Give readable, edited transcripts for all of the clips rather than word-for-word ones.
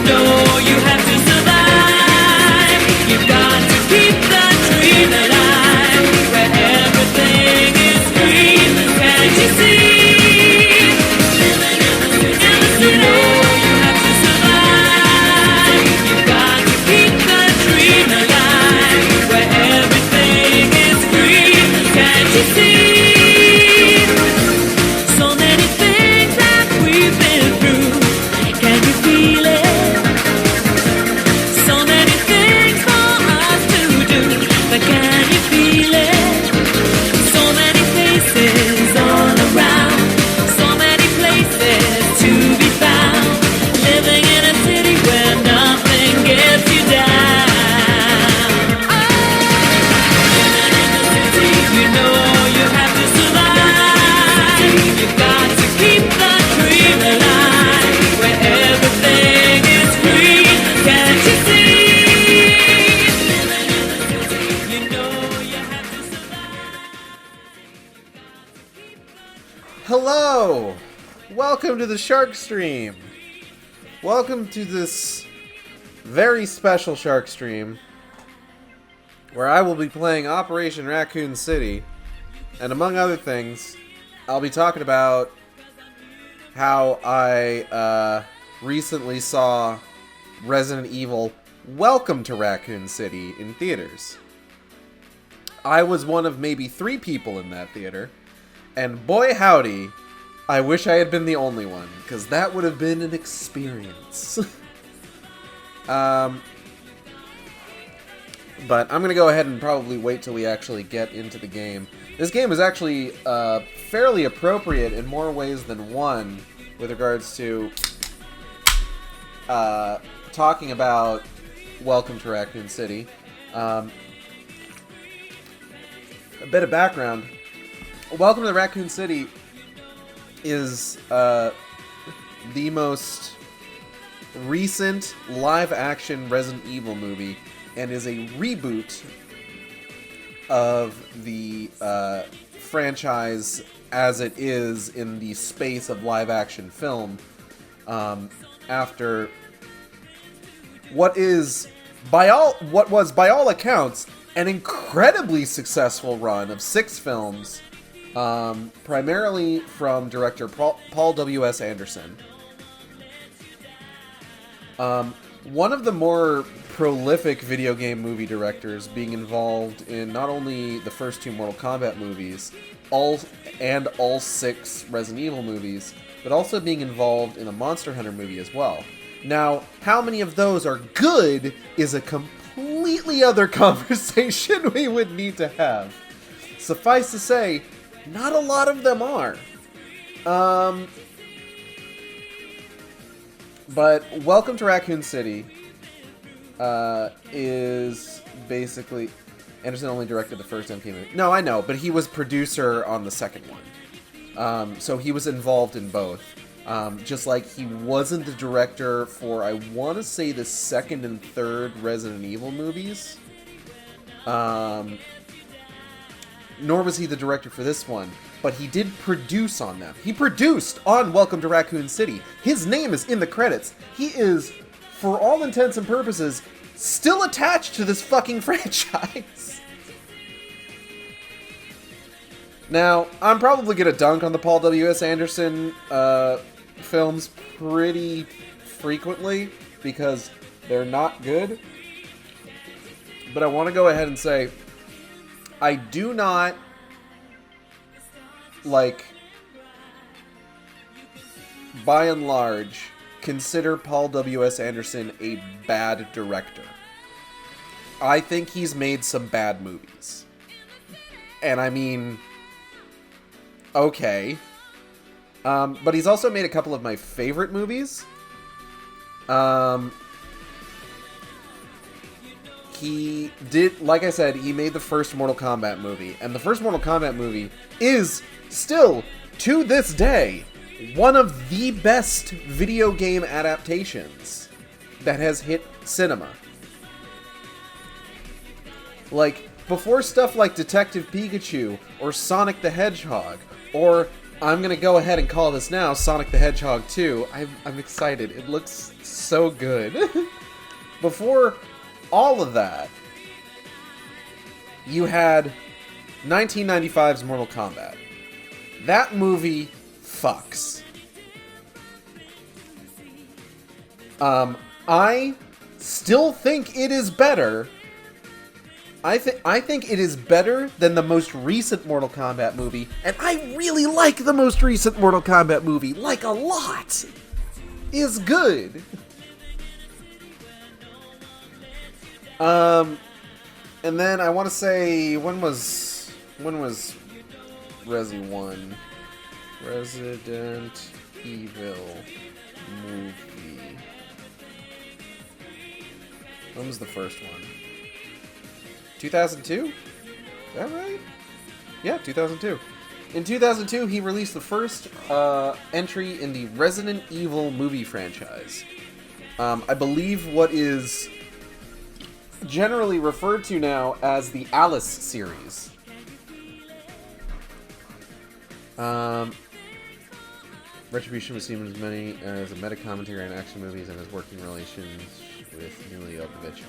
know you have to survive. You've got to keep the dream alive. Where everything is green, can't you see? You know you have to survive. You've got to keep the dream alive. Where everything is green, can't you see? So many things that we've been through. Can you feel it? So many things for us to do, but can you feel it? So many faces all around, so many places to be found. Living in a city where nothing gets you down. You know you have to survive. You've got to keep the dream alive. Where everything is green, can't you see? You know you have to survive. Hello! Welcome to the Shark Stream. Welcome to this very special Shark Stream where I will be playing Operation Raccoon City, and among other things, I'll be talking about how I recently saw Resident Evil Welcome to Raccoon City in theaters. I was one of maybe 3 people in that theater, and boy howdy, I wish I had been the only one, because that would have been an experience. But I'm going to go ahead and probably wait till we actually get into the game. This game is actually fairly appropriate in more ways than one with regards to talking about Welcome to Raccoon City. A bit of background. Welcome to Raccoon City is the most recent live-action Resident Evil movie and is a reboot of the franchise as it is in the space of live-action film after what was by all accounts an incredibly successful run of 6 films, primarily from director Paul W.S. Anderson. One of the more prolific video game movie directors, being involved in not only the first 2 Mortal Kombat movies, all 6 Resident Evil movies, but also being involved in a Monster Hunter movie as well. Now, how many of those are good is a completely other conversation we would need to have. Suffice to say, not a lot of them are. But Welcome to Raccoon City is basically... Anderson only directed the first MK movie. No, I know, but he was producer on the second one. So he was involved in both. Just like he wasn't the director for, I want to say, the second and third Resident Evil movies. Nor was he the director for this one. But he did produce on them. He produced on Welcome to Raccoon City. His name is in the credits. He is, for all intents and purposes, still attached to this fucking franchise. Now, I'm probably gonna dunk on the Paul W.S. Anderson films pretty frequently, because they're not good. But I want to go ahead and say, I do not by and large, consider Paul W.S. Anderson a bad director. I think he's made some bad movies. And I mean, okay. But he's also made a couple of my favorite movies. He did, like I said, he made the first Mortal Kombat movie. And the first Mortal Kombat movie is still, to this day, one of the best video game adaptations that has hit cinema. Like, before stuff like Detective Pikachu, or Sonic the Hedgehog, or I'm gonna go ahead and call this now Sonic the Hedgehog 2. I'm excited. It looks so good. Before all of that, you had 1995's Mortal Kombat. That movie fucks. I still think it is better. I think it is better than the most recent Mortal Kombat movie, and I really like the most recent Mortal Kombat movie, like a lot. Is good. And then I want to say, when was Resi 1? Resident Evil movie. When was the first one? 2002? Is that right? Yeah, 2002. In 2002, he released the first entry in the Resident Evil movie franchise. I believe what is generally referred to now as the Alice series. Retribution was seen as many as a meta-commentary on action movies and his working relations with Mila Jovovich.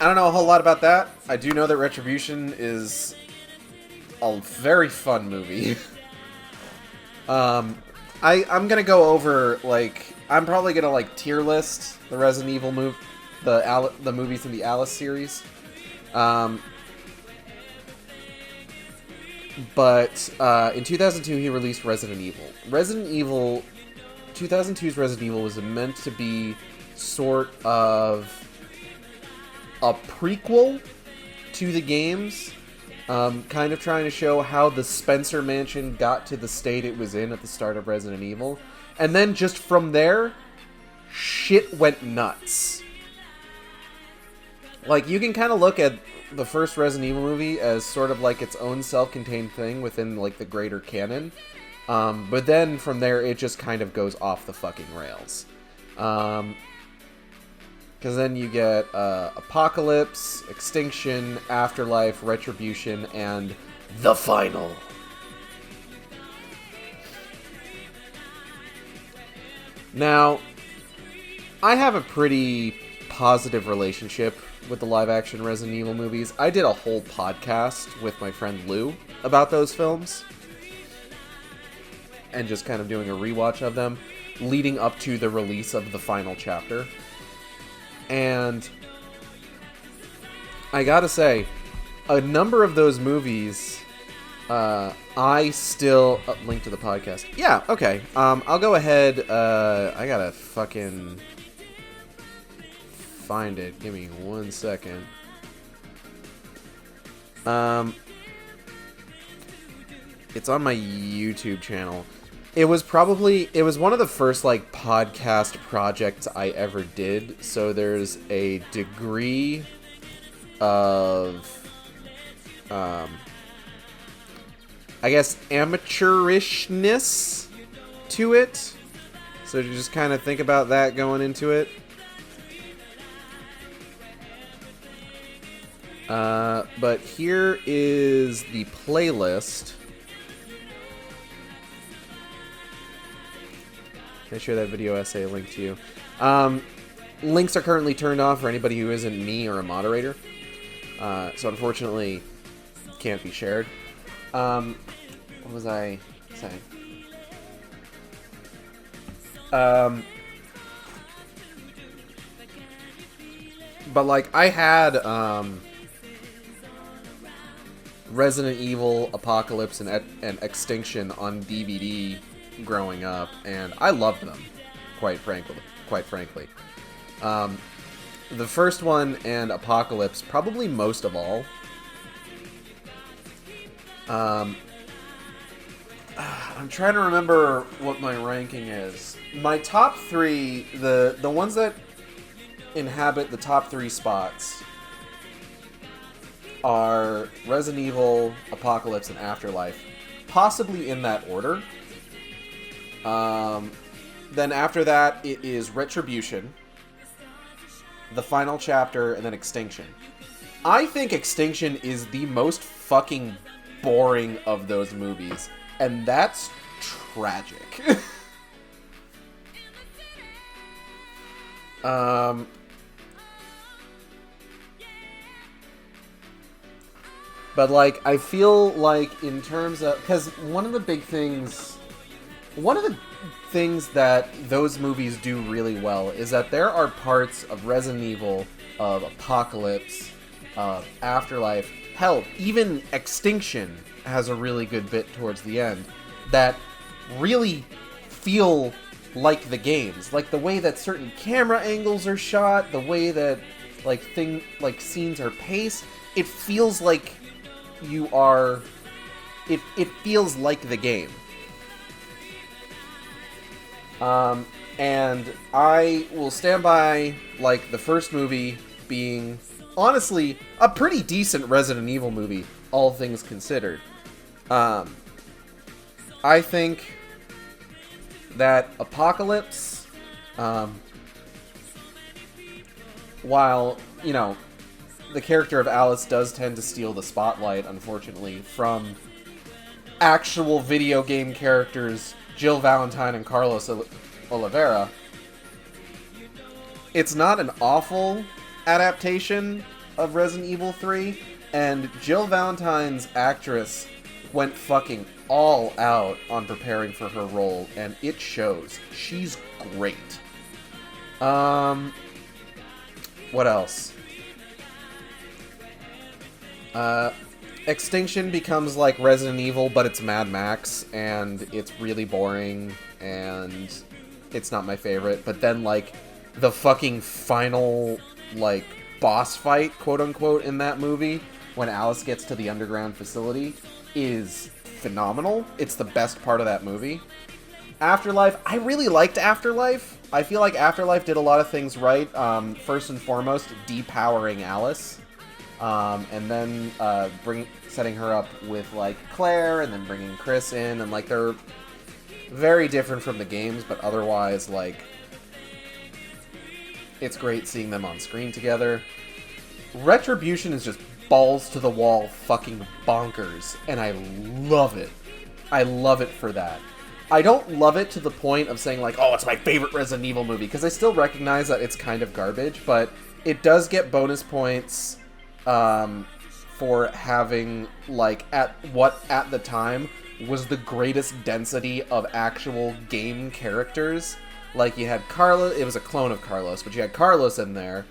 I don't know a whole lot about that. I do know that Retribution is a very fun movie. I'm gonna go over, like, I'm probably gonna, like, tier list the Resident Evil the movies in the Alice series. But in 2002, he released Resident Evil. 2002's Resident Evil was meant to be sort of a prequel to the games, kind of trying to show how the Spencer Mansion got to the state it was in at the start of Resident Evil. And then just from there, shit went nuts. Like, you can kind of look at the first Resident Evil movie as sort of like its own self-contained thing within, like, the greater canon. But then from there, it just kind of goes off the fucking rails. Because then you get Apocalypse, Extinction, Afterlife, Retribution, and The Final. Now, I have a pretty positive relationship with the live-action Resident Evil movies. I did a whole podcast with my friend Lou about those films, and just kind of doing a rewatch of them, leading up to the release of the final chapter. And I gotta say, a number of those movies, I still... link to the podcast. Yeah, okay. I'll go ahead. I gotta fucking find it. Give me 1 second. It's on my YouTube channel. It was one of the first, like, podcast projects I ever did, so there's a degree of, I guess, amateurishness to it, so you just kind of think about that going into it. But here is the playlist. Can I share that video essay link to you? Links are currently turned off for anybody who isn't me or a moderator. So unfortunately, can't be shared. What was I saying? But, like, I had Resident Evil, Apocalypse, and Extinction on DVD growing up, and I loved them, quite frankly. The first one and Apocalypse, probably most of all. I'm trying to remember what my ranking is. My top three, the ones that inhabit the top three spots are Resident Evil, Apocalypse, and Afterlife, possibly in that order. Then after that, it is Retribution, the final chapter, and then Extinction. I think Extinction is the most fucking boring of those movies. And that's tragic. But, like, I feel like in terms of... Because one of the things that those movies do really well is that there are parts of Resident Evil, of Apocalypse, of Afterlife, hell, even Extinction has a really good bit towards the end, that really feel like the games. Like, the way that certain camera angles are shot, the way that, like, scenes are paced, it feels like you are... It feels like the game. And I will stand by, like, the first movie being, honestly, a pretty decent Resident Evil movie, all things considered. I think that Apocalypse, while, you know, the character of Alice does tend to steal the spotlight, unfortunately, from actual video game characters Jill Valentine and Carlos Oliveira, it's not an awful adaptation of Resident Evil 3, and Jill Valentine's actress went fucking all out on preparing for her role, and it shows. She's great. What else? Extinction becomes like Resident Evil, but it's Mad Max, and it's really boring, and it's not my favorite. But then, like, the fucking final, like, boss fight, quote-unquote, in that movie, when Alice gets to the underground facility, is phenomenal. It's the best part of that movie. Afterlife, I really liked Afterlife. I feel like Afterlife did a lot of things right. First and foremost, depowering Alice. And then setting her up with, like, Claire, and then bringing Chris in, and, like, they're very different from the games, but otherwise, like, it's great seeing them on screen together. Retribution is just balls to the wall fucking bonkers, and I love it. I love it for that. I don't love it to the point of saying, like, oh, it's my favorite Resident Evil movie, because I still recognize that it's kind of garbage, but it does get bonus points for having, like, at the time was the greatest density of actual game characters. Like, you had Carlos, it was a clone of Carlos, but you had Carlos in there.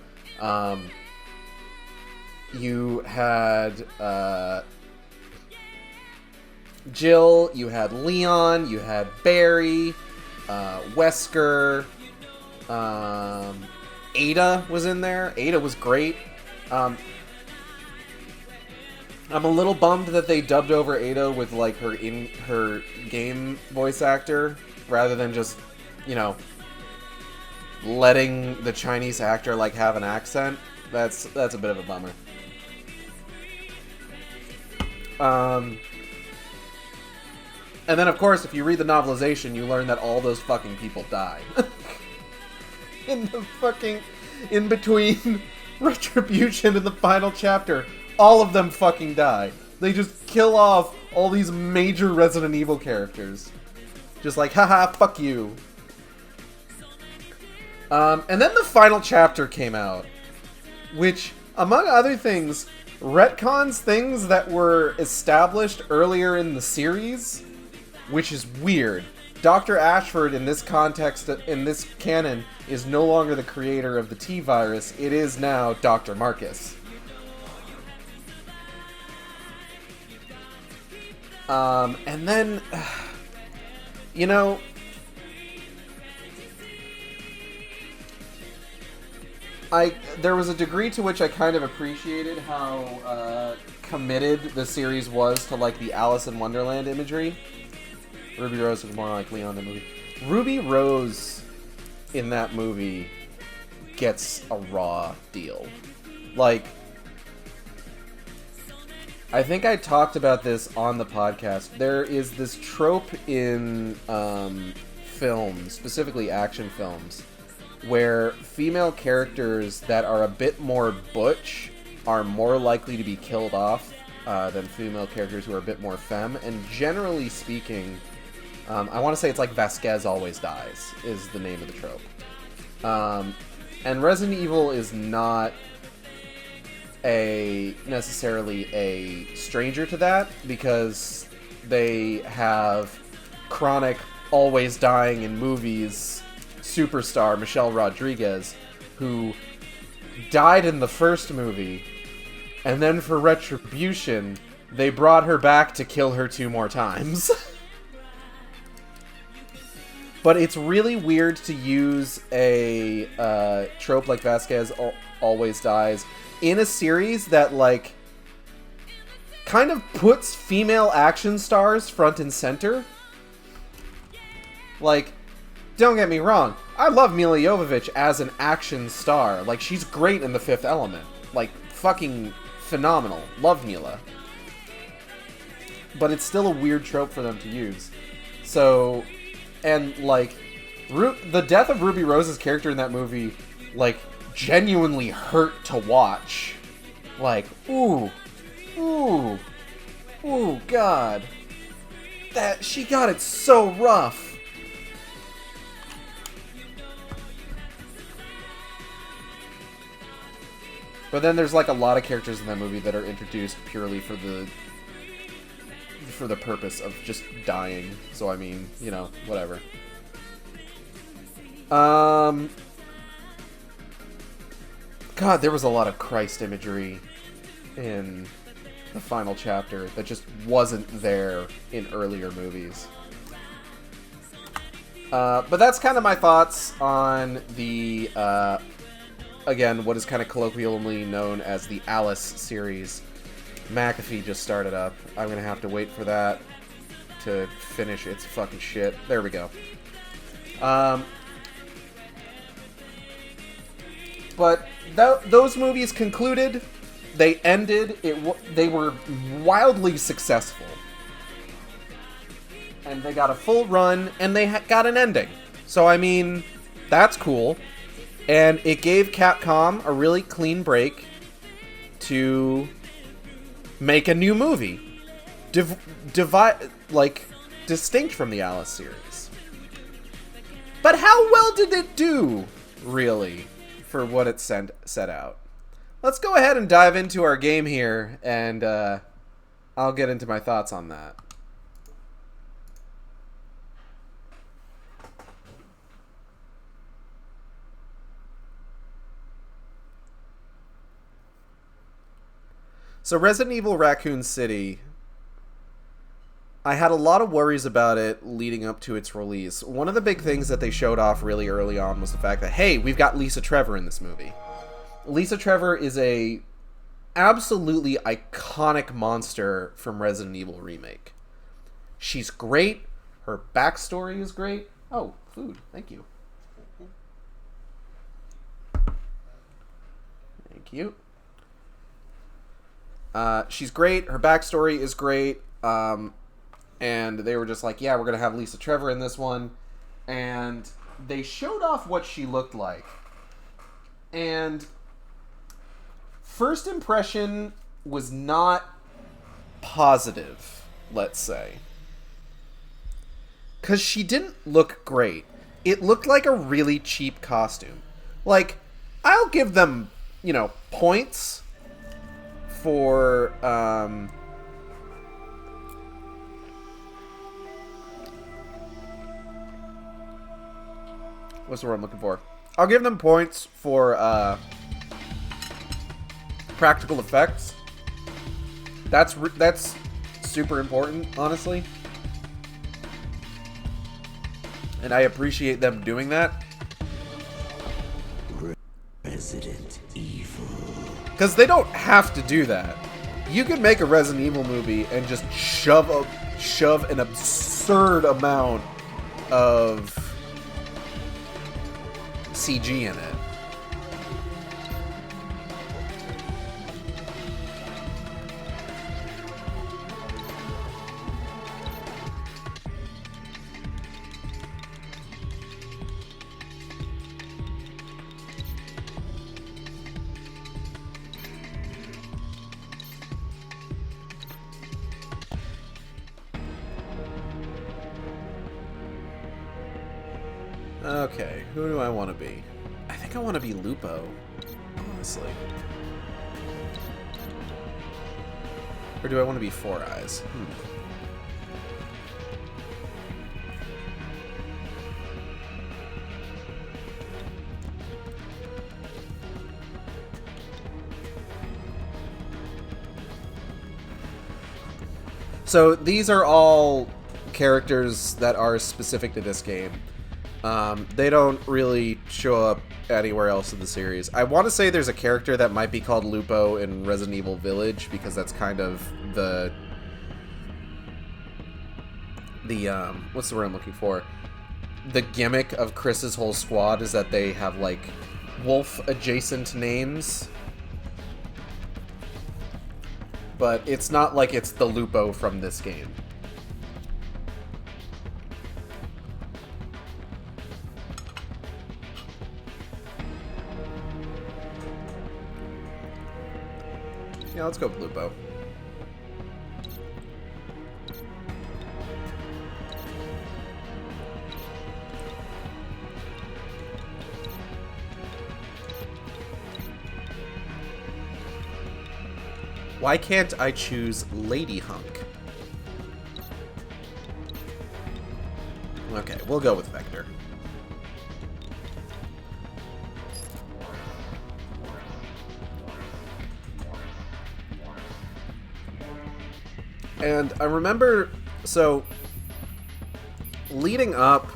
You had Jill, you had Leon, you had Barry, Wesker, Ada was in there. Ada was great. I'm a little bummed that they dubbed over Ada with, like, her game voice actor, rather than just, you know, letting the Chinese actor, like, have an accent. That's a bit of a bummer. And then, of course, if you read the novelization, you learn that all those fucking people die. In between Retribution and the final chapter, all of them fucking die. They just kill off all these major Resident Evil characters. Just like, haha, fuck you. And then the final chapter came out, which, among other things, retcons things that were established earlier in the series, which is weird. Dr. Ashford, in this context, in this canon, is no longer the creator of the T-Virus. It is now Dr. Marcus. And then, you know, there was a degree to which I kind of appreciated how committed the series was to, like, the Alice in Wonderland imagery. Ruby Rose was more like Leon in the movie. Ruby Rose in that movie gets a raw deal. Like, I think I talked about this on the podcast. There is this trope in films, specifically action films, where female characters that are a bit more butch are more likely to be killed off than female characters who are a bit more femme. And generally speaking, I want to say it's like Vasquez always dies is the name of the trope. And Resident Evil is not necessarily a stranger to that, because they have chronic, always dying in movies superstar Michelle Rodriguez, who died in the first movie, and then for retribution, they brought her back to kill her 2 more times. But it's really weird to use a trope like Vasquez always dies in a series that, like, kind of puts female action stars front and center. Like, don't get me wrong, I love Mila Jovovich as an action star. Like, she's great in The Fifth Element. Like, fucking phenomenal. Love Mila. But it's still a weird trope for them to use. So, and, like, the death of Ruby Rose's character in that movie, like, genuinely hurt to watch. Like, ooh, God. She got it so rough. But then there's, like, a lot of characters in that movie that are introduced purely for the purpose of just dying. So, I mean, you know, whatever. God, there was a lot of Christ imagery in the final chapter that just wasn't there in earlier movies. But that's kind of my thoughts on the, again, what is kind of colloquially known as the Alice series. McAfee just started up. I'm going to have to wait for that to finish its fucking shit. There we go. But those movies concluded. They ended. They were wildly successful. And they got a full run, and they got an ending. So, I mean, that's cool. And it gave Capcom a really clean break to make a new movie. Distinct from the Alice series. But how well did it do, really, for what it set out? Let's go ahead and dive into our game here, and I'll get into my thoughts on that. So Resident Evil Raccoon City, I had a lot of worries about it leading up to its release. One of the big things that they showed off really early on was the fact that, hey, we've got Lisa Trevor in this movie. Lisa Trevor is a absolutely iconic monster from Resident Evil Remake. She's great. Her backstory is great. Oh, food. Thank you. Thank you. She's great. Her backstory is great. And they were just like, yeah, we're going to have Lisa Trevor in this one. And they showed off what she looked like. And first impression was not positive, let's say. Because she didn't look great. It looked like a really cheap costume. Like, I'll give them, points for what's the word I'm looking for? I'll give them points for practical effects. That's super important, honestly, and I appreciate them doing that. Resident Evil. Because they don't have to do that. You could make a Resident Evil movie and just shove an absurd amount of CG in it. Okay, who do I want to be? I think I want to be Lupo, honestly. Or do I want to be Four Eyes? So these are all characters that are specific to this game. They don't really show up anywhere else in the series. I want to say there's a character that might be called Lupo in Resident Evil Village, because that's kind of the what's the word I'm looking for? The gimmick of Chris's whole squad is that they have, like, wolf-adjacent names. But it's not like it's the Lupo from this game. Yeah, let's go with Lupo. Why can't I choose Lady Hunk? Okay, we'll go with Vector. And I remember, so, leading up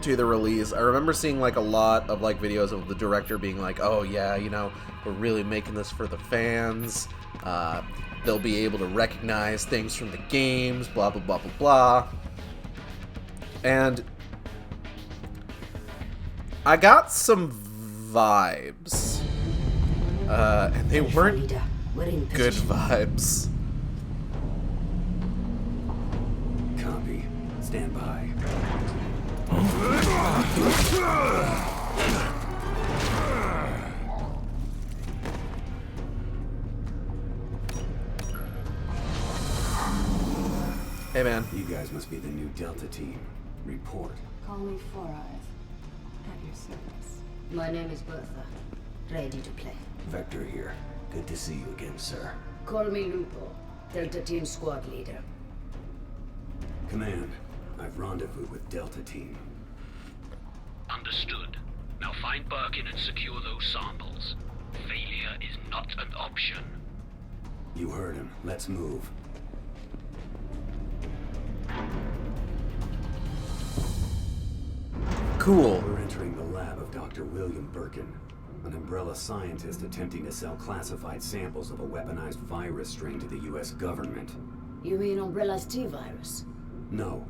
to the release, I remember seeing, like, a lot of, like, videos of the director being like, oh yeah, you know, we're really making this for the fans. They'll be able to recognize things from the games, blah, blah, blah, blah, blah. And I got some vibes. And they weren't good vibes. Copy. Stand by. Hey, man. You guys must be the new Delta team. Report. Call me Four Eyes. At your service. My name is Bertha. Ready to play. Vector here. Good to see you again, sir. Call me Lupo. Delta Team Squad Leader. Command, I've rendezvoused with Delta Team. Understood. Now find Birkin and secure those samples. Failure is not an option. You heard him. Let's move. Cool. We're entering the lab of Dr. William Birkin, an Umbrella scientist attempting to sell classified samples of a weaponized virus strain to the US government. You mean Umbrella's T-Virus? No.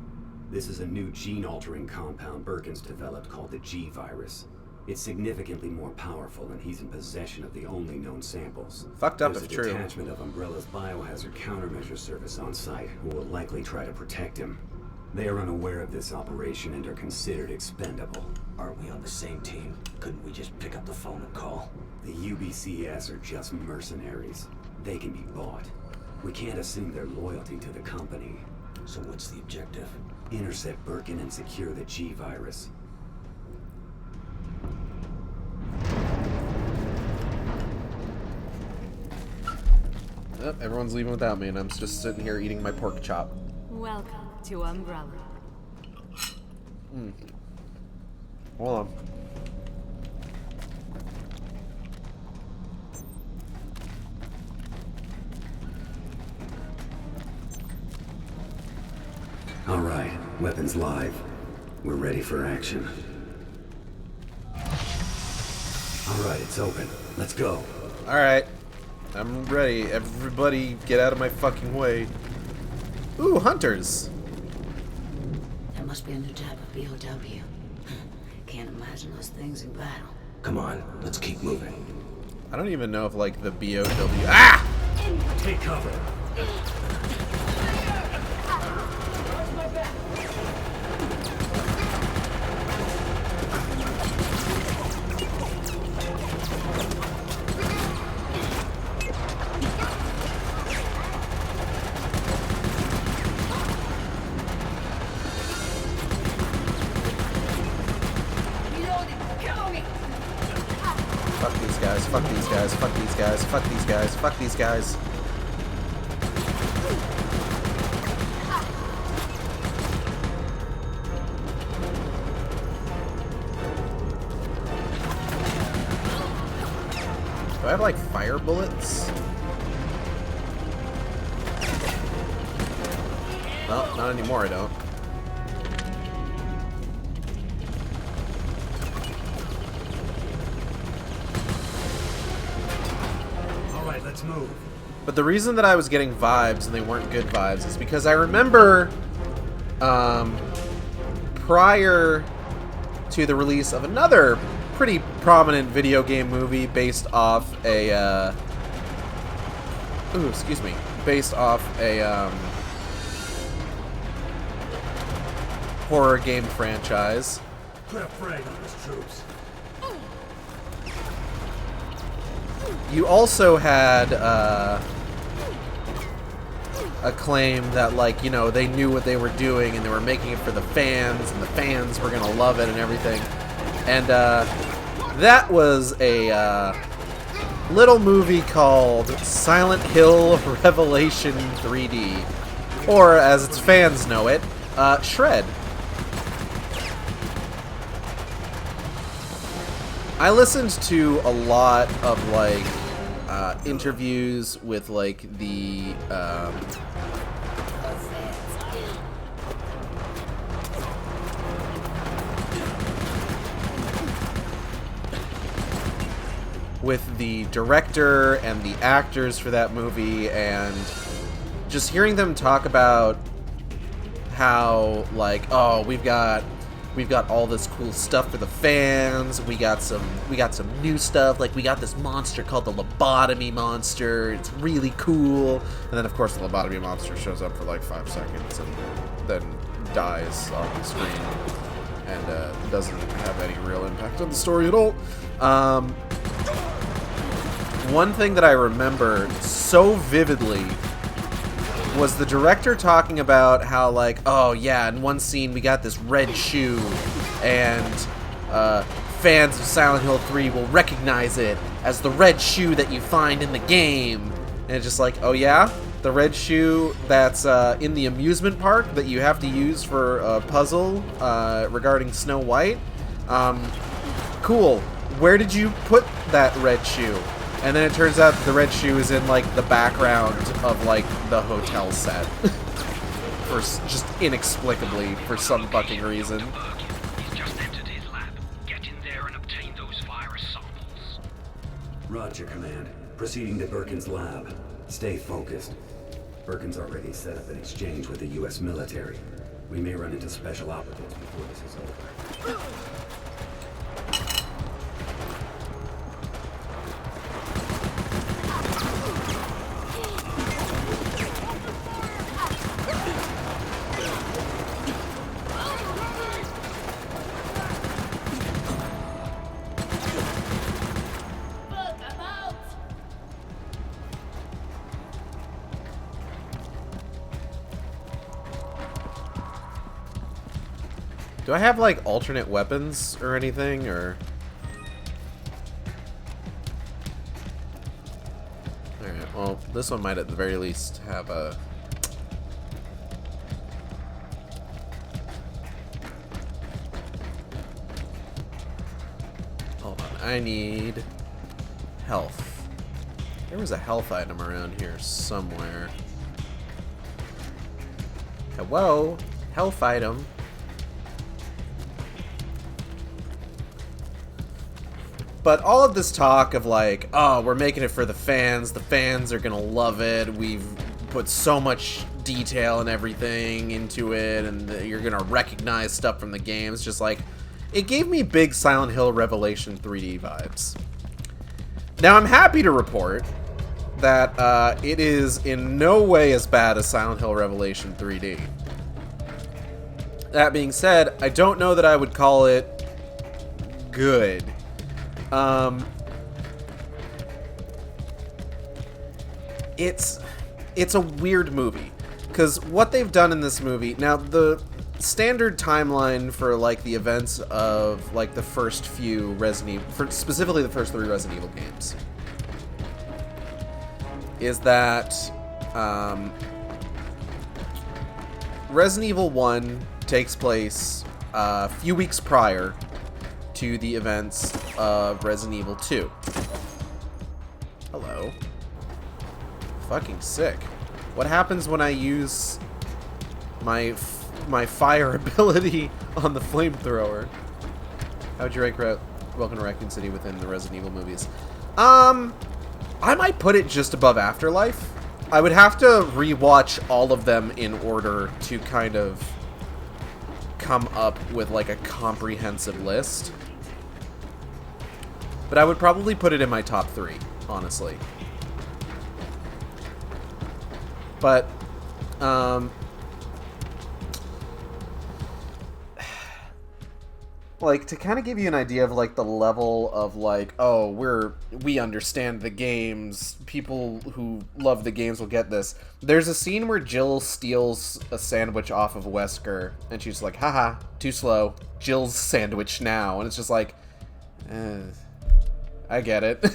This is a new gene-altering compound Birkin's developed called the G-Virus. It's significantly more powerful, and he's in possession of the only known samples. Fucked up There's if a true. detachment of Umbrella's biohazard countermeasure service on site who will likely try to protect him. They are unaware of this operation and are considered expendable. Aren't we on the same team? Couldn't we just pick up the phone and call? The UBCS are just mercenaries. They can be bought. We can't assume their loyalty to the company. So what's the objective? Intercept Birkin and secure the G-Virus. Oh, everyone's leaving without me, and I'm just sitting here eating my pork chop. Welcome to Umbrella. Hold on. All right, weapons live. We're ready for action. All right, it's open. Let's go. Alright. I'm ready. Everybody get out of my fucking way. Ooh, hunters. That must be a new type of BOW. Can't imagine those things in battle. Come on, let's keep moving. I don't even know if, like, the BOW... Ah! Take cover. guys, fuck these guys, fuck these guys, fuck these guys, fuck these guys. Do I have, like, fire bullets? Well, not anymore, I don't. Alright, let's move. But the reason that I was getting vibes and they weren't good vibes is because I remember prior to the release of another pretty prominent video game movie based off a based off a horror game franchise. Put a frag on his troops. You also had a claim that, like, you know, they knew what they were doing and they were making it for the fans and the fans were gonna love it and everything. And that was a little movie called Silent Hill Revelation 3D, or as its fans know it, Shred. I listened to a lot of, like, interviews with, like, the director and the actors for that movie, and just hearing them talk about how, like, oh, we've got all this cool stuff for the fans. We got some new stuff. Like, we got this monster called the lobotomy monster. It's really cool. And then, of course, the lobotomy monster shows up for like 5 seconds and then dies on the screen and doesn't have any real impact on the story at all. One thing that I remember so vividly was the director talking about how, like, oh yeah, in one scene we got this red shoe, and fans of Silent Hill 3 will recognize it as the red shoe that you find in the game. And it's just like, oh yeah? The red shoe that's in the amusement park that you have to use for a puzzle regarding Snow White? Cool. Where did you put that red shoe? And then it turns out that the red shoe is in, like, the background of, like, the hotel set. For just inexplicably, for some fucking reason. He's just entered his lab. Get in there and obtain those virus samples. Roger, Command. Proceeding to Birkin's lab. Stay focused. Birkin's already set up an exchange with the U.S. military. We may run into special operatives before this is over. Do I have, like, alternate weapons or anything, or... Alright, well, this one might at the very least have a... Hold on, I need health. There was a health item around here somewhere. Hello? Health item. But all of this talk of, like, oh, we're making it for the fans are gonna love it, we've put so much detail and everything into it, and you're gonna recognize stuff from the game, it's just like, it gave me big Silent Hill Revelation 3D vibes. Now, I'm happy to report that it is in no way as bad as Silent Hill Revelation 3D. That being said, I don't know that I would call it good. It's a weird movie, because what they've done in this movie, now the standard timeline for like the events of like the first few Resident Evil, specifically the first 3 Resident Evil games, is that Resident Evil 1 takes place a few weeks prior to the events of Resident Evil 2. Hello. Fucking sick. What happens when I use my fire ability on the flamethrower? How would you rank Welcome to Raccoon City within the Resident Evil movies? I might put it just above Afterlife. I would have to rewatch all of them in order to kind of come up with like a comprehensive list. But I would probably put it in my top 3, honestly. But, like, to kind of give you an idea of, like, the level of, like, oh, we understand the games, people who love the games will get this. There's a scene where Jill steals a sandwich off of Wesker, and she's like, haha, too slow, Jill's sandwich now. And it's just like, I get it.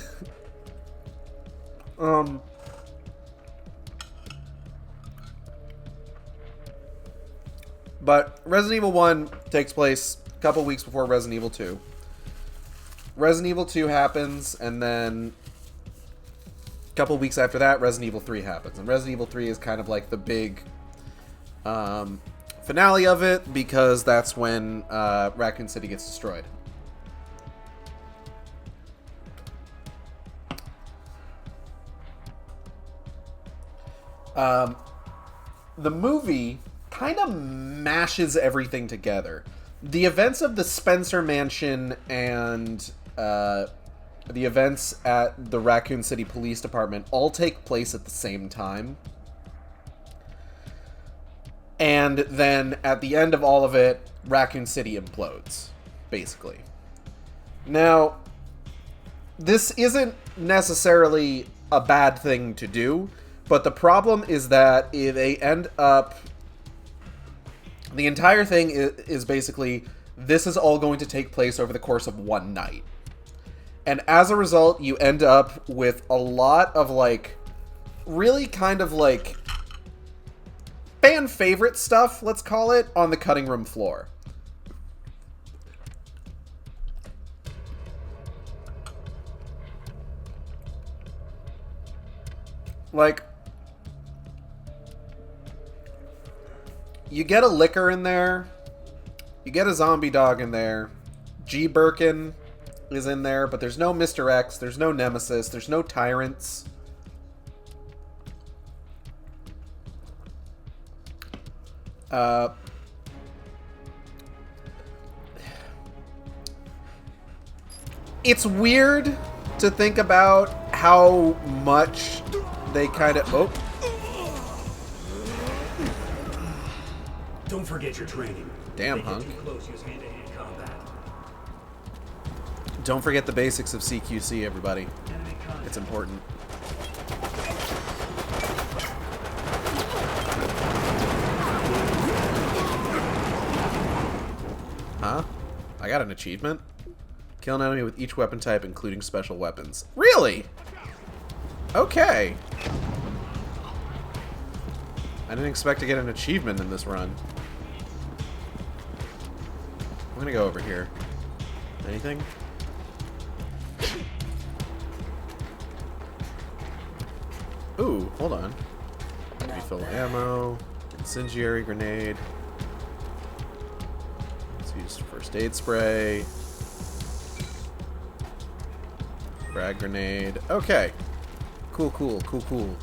But Resident Evil 1 takes place a couple weeks before Resident Evil 2. Resident Evil 2 happens, and then a couple weeks after that, Resident Evil 3 happens. And Resident Evil 3 is kind of like the big finale of it, because that's when Raccoon City gets destroyed. The movie kind of mashes everything together. The events of the Spencer Mansion and the events at the Raccoon City Police Department all take place at the same time. And then at the end of all of it, Raccoon City implodes, basically. Now, this isn't necessarily a bad thing to do, but the problem is that they end up... The entire thing is basically, this is all going to take place over the course of one night. And as a result, you end up with a lot of, like, really kind of, like, fan favorite stuff, let's call it, on the cutting room floor. Like, you get a liquor in there, you get a zombie dog in there, G. Birkin is in there, but there's no Mr. X, there's no Nemesis, there's no Tyrants. It's weird to think about how much they kind of... Oh. Don't forget your training. Damn, Hunk. Too close, use hand-to-hand combat. Don't forget the basics of CQC, everybody. It's important. Huh? I got an achievement? Kill an enemy with each weapon type, including special weapons. Really? Okay. I didn't expect to get an achievement in this run. I'm gonna go over here. Anything? Ooh, hold on. Refill ammo. Incendiary grenade. Let's use first aid spray. Frag grenade. Okay. Cool, cool, cool, cool.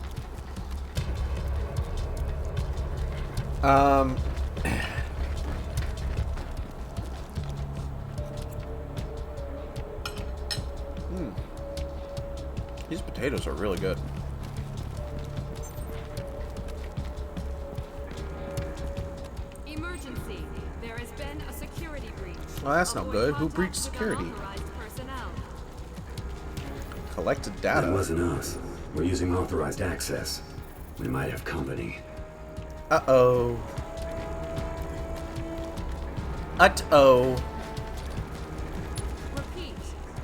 These potatoes are really good. Emergency. There has been a security breach. Well, that's not good. Who Contact breached with security? unauthorized personnel. Collected data. That wasn't us. We're using authorized access. We might have company. Uh-oh. Uh-oh. Repeat,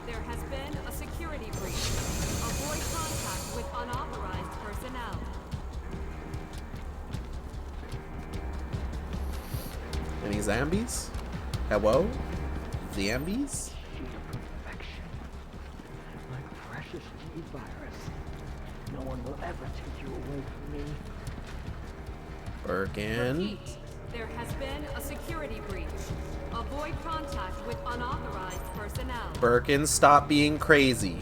there has been a security breach. Avoid contact with unauthorized personnel. Any zombies? Hello? Zombies? Perfection. My precious G-virus. No one will ever take you away from me. Birkin. Repeat, there has been a security breach. Avoid contact with unauthorized personnel. Birkin, stop being crazy.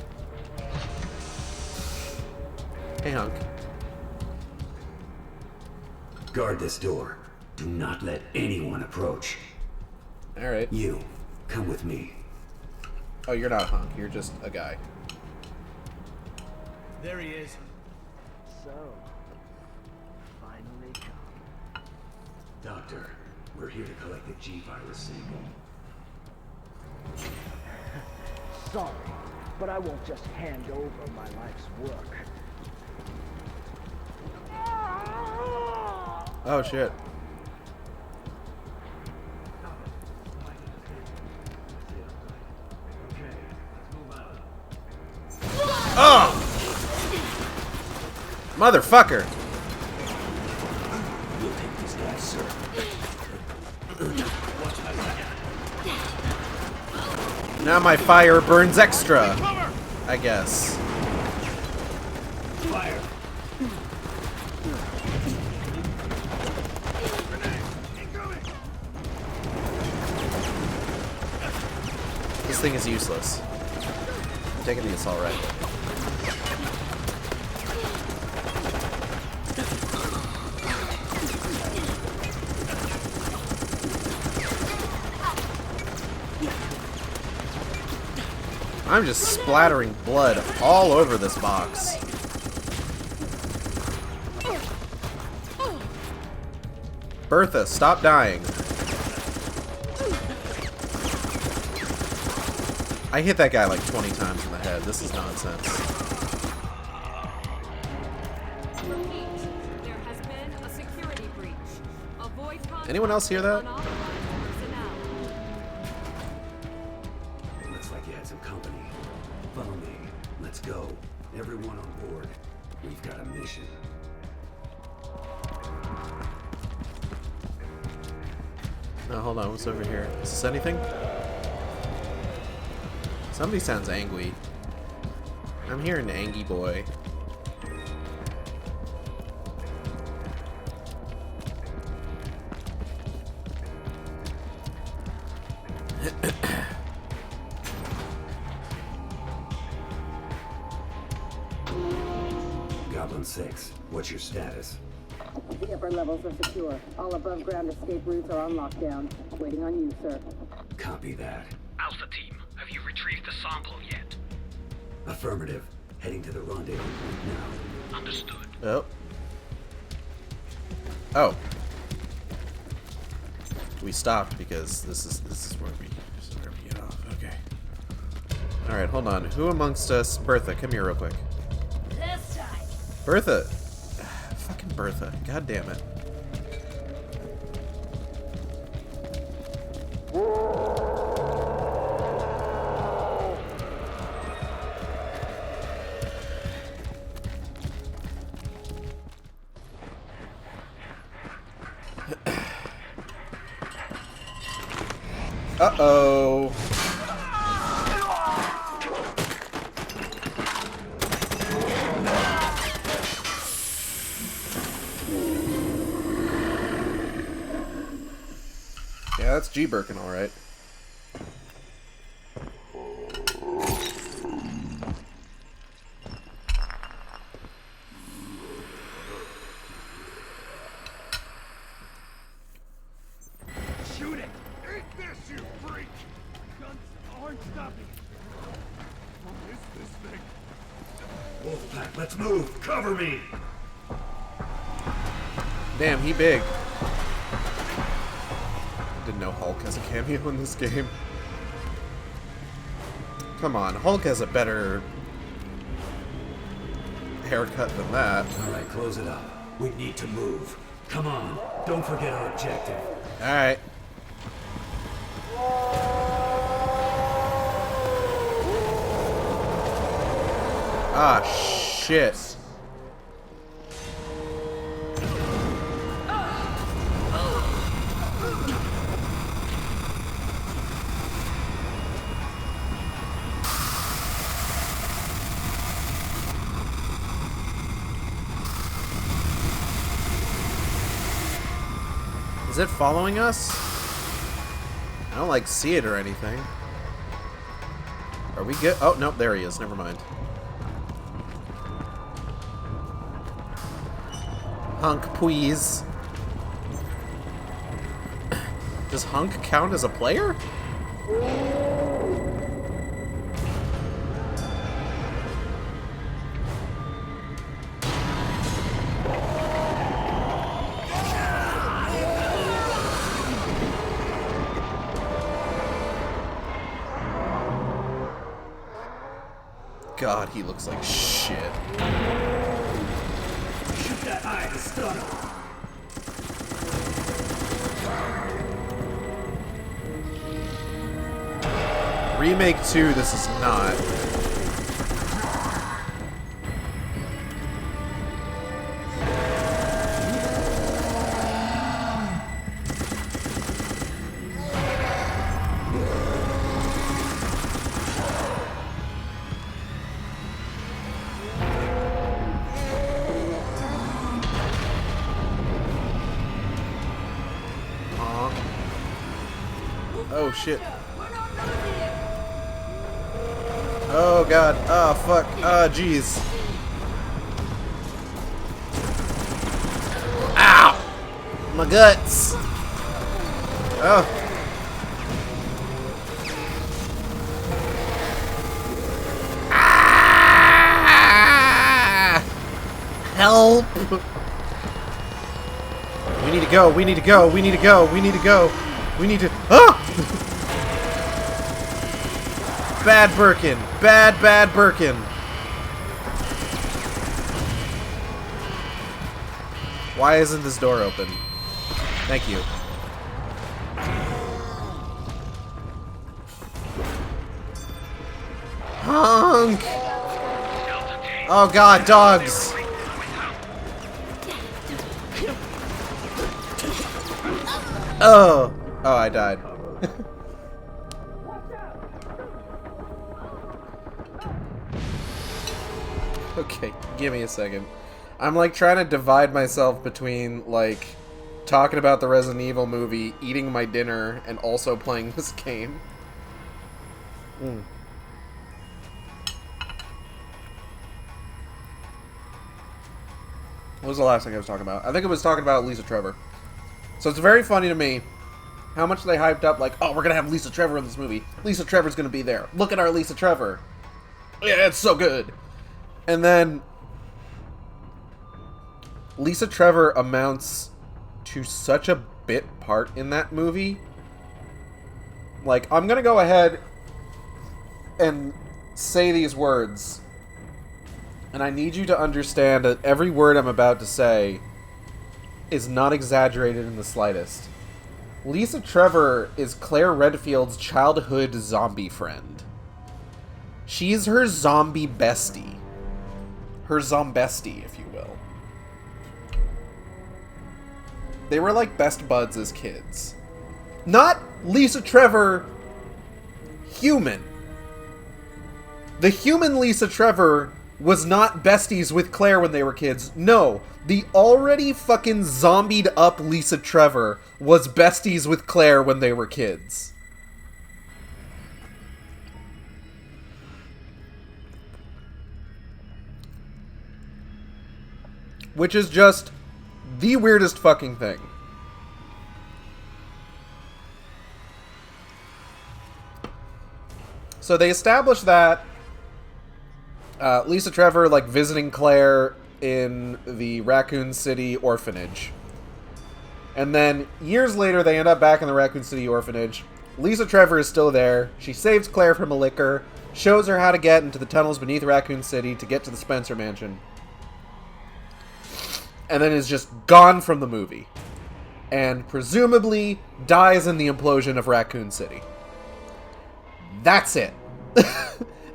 Hey, Hunk. Guard this door. Do not let anyone approach. Alright. You, come with me. Oh, you're not a Hunk. You're just a guy. There he is. So, finally come. Doctor, we're here to collect the G-virus sample. Sorry, but I won't just hand over my life's work. Oh, shit. Oh! Motherfucker! We'll take these guys, sir. Now my fire burns extra, I guess. Fire! This thing is useless. I'm taking the assault rifle. I'm just splattering blood all over this box. Bertha, stop dying. I hit that guy like 20 times in the head. This is nonsense. Repeat, there has been a security breach. Avoid contact Anyone else hear that? with unauthorized personnel. Looks like you had some company. Follow me. Let's go. Everyone on board. We've got a mission. No, hold on. What's over here? Is this anything? Somebody sounds angry. I'm hearing Angie Boy. Goblin 6, what's your status? The upper levels are secure. All above ground escape routes are on lockdown. Waiting on you, sir. Copy that. Alpha team, have you retrieved the sample yet? Affirmative. Heading to the rendezvous point now. Understood. Oh. Oh. We stopped because this is where we get off. Okay. All right, hold on. Who amongst us? Bertha, come here real quick. This time. Bertha. Fucking Bertha. God damn it. Uh-oh. Yeah, that's G Birkin, all right. Shoot it! Eat this, you freak! Guns aren't stopping. What is this thing? Wolfpack, let's move! Cover me! Damn, he big. Didn't know Hulk has a cameo in this game. Come on, Hulk has a better haircut than that. Alright, close it up. We need to move. Come on, don't forget our objective. Alright. Ah, shit. Is it following us? I don't, like, see it or anything. Are we good? Oh, nope, there he is. Never mind. Hunk, please. Does Hunk count as a player? God, he looks like shit. Shoot that eye to stun him. Remake 2, this is not. Oh shit. Oh god. Oh fuck. Oh jeez. Ow! My guts. Oh. Ah! Help! We need to go. We need to go. We need to go. We need to go. We need to. Ah! Bad Birkin. Bad Birkin. Why isn't this door open? Thank you. Honk! Oh god, dogs! Oh! Oh, I died. Okay, give me a second. I'm like trying to divide myself between like talking about the Resident Evil movie, eating my dinner, and also playing this game. What was the last thing I was talking about? I think I was talking about Lisa Trevor. So it's very funny to me how much they hyped up, like, oh, we're gonna have Lisa Trevor in this movie. Lisa Trevor's gonna be there. Look at our Lisa Trevor. Yeah, it's so good. And then Lisa Trevor amounts to such a bit part in that movie. Like, I'm gonna go ahead and say these words. And I need you to understand that every word I'm about to say is not exaggerated in the slightest. Lisa Trevor is Claire Redfield's childhood zombie friend. She's her zombie bestie. Her zombestie, if you will. They were like best buds as kids. Not Lisa Trevor human. The human Lisa Trevor was not besties with Claire when they were kids. No, the already fucking zombied up Lisa Trevor was besties with Claire when they were kids. Which is just the weirdest fucking thing. So they established that Lisa Trevor, like, visiting Claire in the Raccoon City orphanage. And then, years later, they end up back in the Raccoon City orphanage. Lisa Trevor is still there. She saves Claire from a licker, shows her how to get into the tunnels beneath Raccoon City to get to the Spencer Mansion. And then is just gone from the movie. And presumably dies in the implosion of Raccoon City. That's it.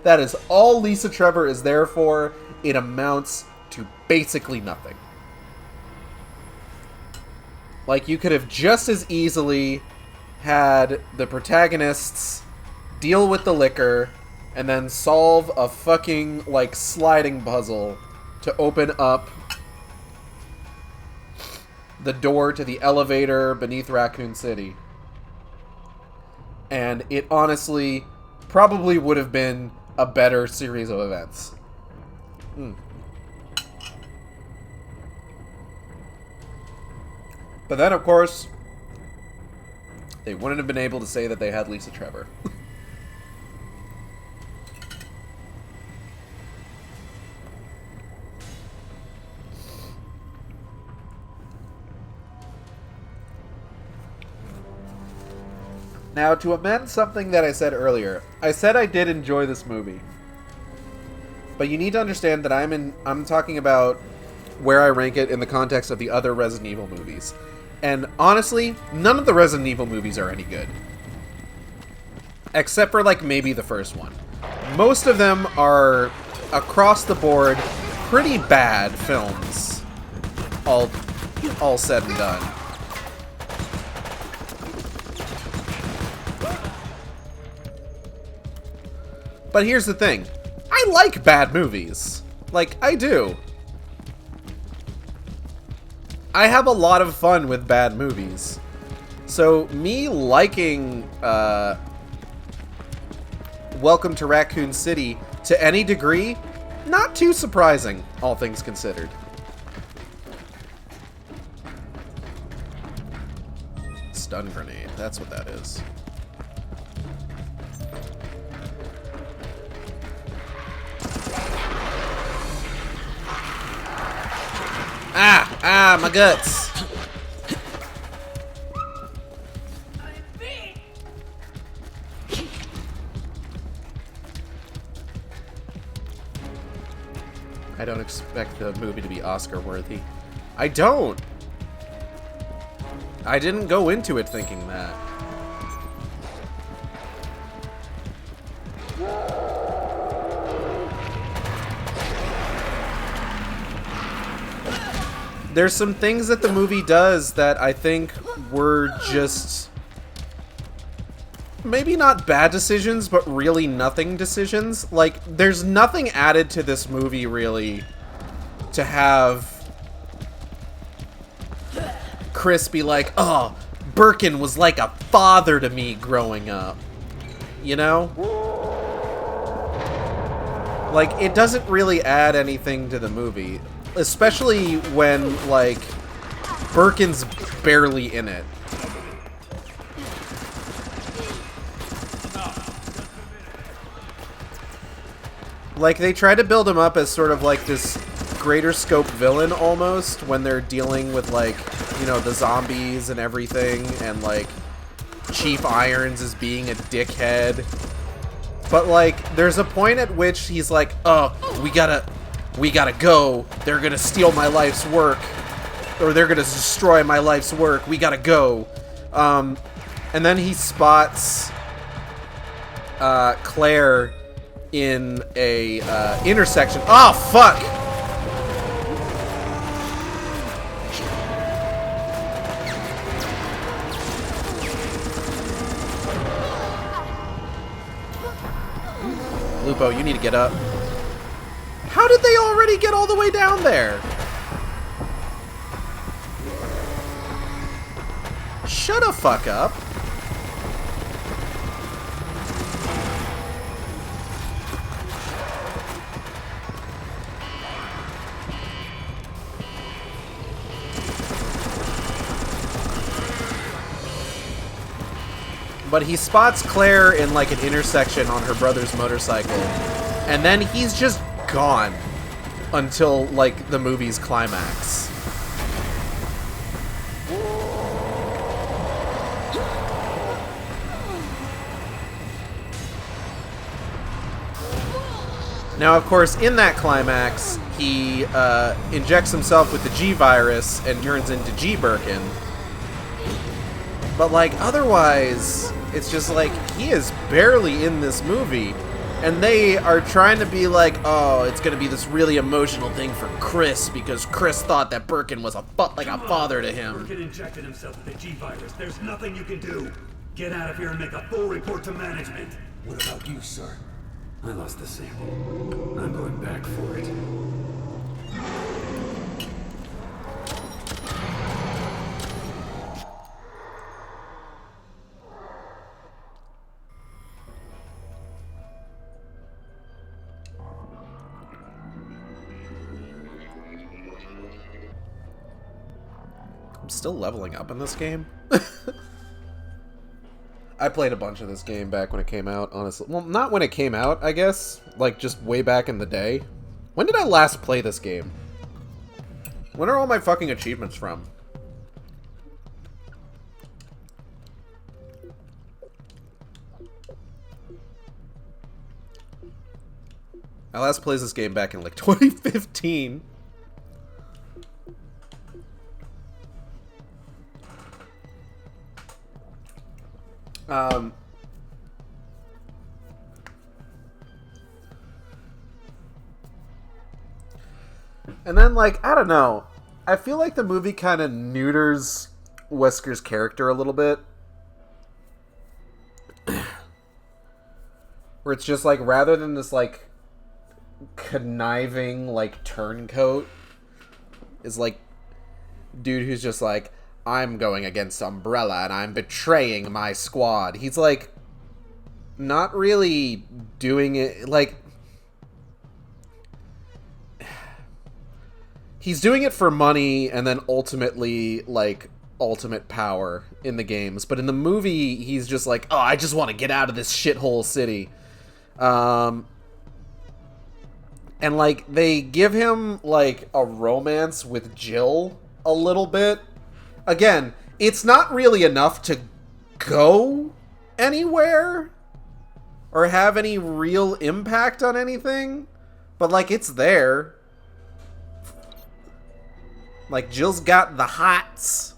That is all Lisa Trevor is there for. It amounts to basically nothing. Like, you could have just as easily had the protagonists deal with the liquor and then solve a fucking, like, sliding puzzle to open up the door to the elevator beneath Raccoon City. And it honestly probably would have been a better series of events. But then, of course, they wouldn't have been able to say that they had Lisa Trevor. Now, to amend something that I said earlier, I said I did enjoy this movie. But you need to understand that I'm talking about where I rank it in the context of the other Resident Evil movies. And honestly, none of the Resident Evil movies are any good. Except for, like, maybe the first one. Most of them are, across the board, pretty bad films. All said and done. But here's the thing. I like bad movies. Like, I do. I have a lot of fun with bad movies. So, me liking Welcome to Raccoon City to any degree, not too surprising, all things considered. Stun grenade, that's what that is. Ah, my guts. I don't expect the movie to be Oscar worthy. I don't. I didn't go into it thinking that. There's some things that the movie does that I think were just maybe not bad decisions, but really nothing decisions. Like, there's nothing added to this movie, really, to have Chris be like, oh, Birkin was like a father to me growing up. You know? Like, it doesn't really add anything to the movie. Especially when, like, Birkin's barely in it. Like, they try to build him up as sort of like this greater scope villain almost when they're dealing with, like, you know, the zombies and everything, and, like, Chief Irons is being a dickhead. But, like, there's a point at which he's like, oh, we gotta go. They're gonna steal my life's work. Or they're gonna destroy my life's work. We gotta go. And then he spots Claire in a intersection. Oh, fuck! Lupo, you need to get up. How did they already get all the way down there? Shut the fuck up. But he spots Claire in, like, an intersection on her brother's motorcycle, and then he's just gone until, like, the movie's climax. Now, of course, in that climax, he injects himself with the G virus and turns into G Birkin. But, like, otherwise, it's just like, he is barely in this movie. And they are trying to be like, oh, it's going to be this really emotional thing for Chris, because Chris thought that Birkin was like a father to him. Birkin injected himself with the G-Virus. There's nothing you can do. Get out of here and make a full report to management. What about you, sir? I lost the sample. I'm going back for it. I'm still leveling up in this game. I played a bunch of this game back when it came out, honestly. Well, not when it came out, I guess. Like, just way back in the day. When did I last play this game? When are all my fucking achievements from? I last played this game back in, like, 2015. And then, like, I don't know. I feel like the movie kind of neuters Wesker's character a little bit. Where it's just, like, rather than this, like, conniving, like, turncoat, is, like, dude who's just, like, I'm going against Umbrella and I'm betraying my squad. He's, like, not really doing it, like, he's doing it for money and then ultimately, like, ultimate power in the games. But in the movie, he's just like, oh, I just want to get out of this shithole city. And, like, they give him, like, a romance with Jill a little bit. Again, it's not really enough to go anywhere or have any real impact on anything. But, like, it's there. Like, Jill's got the hots.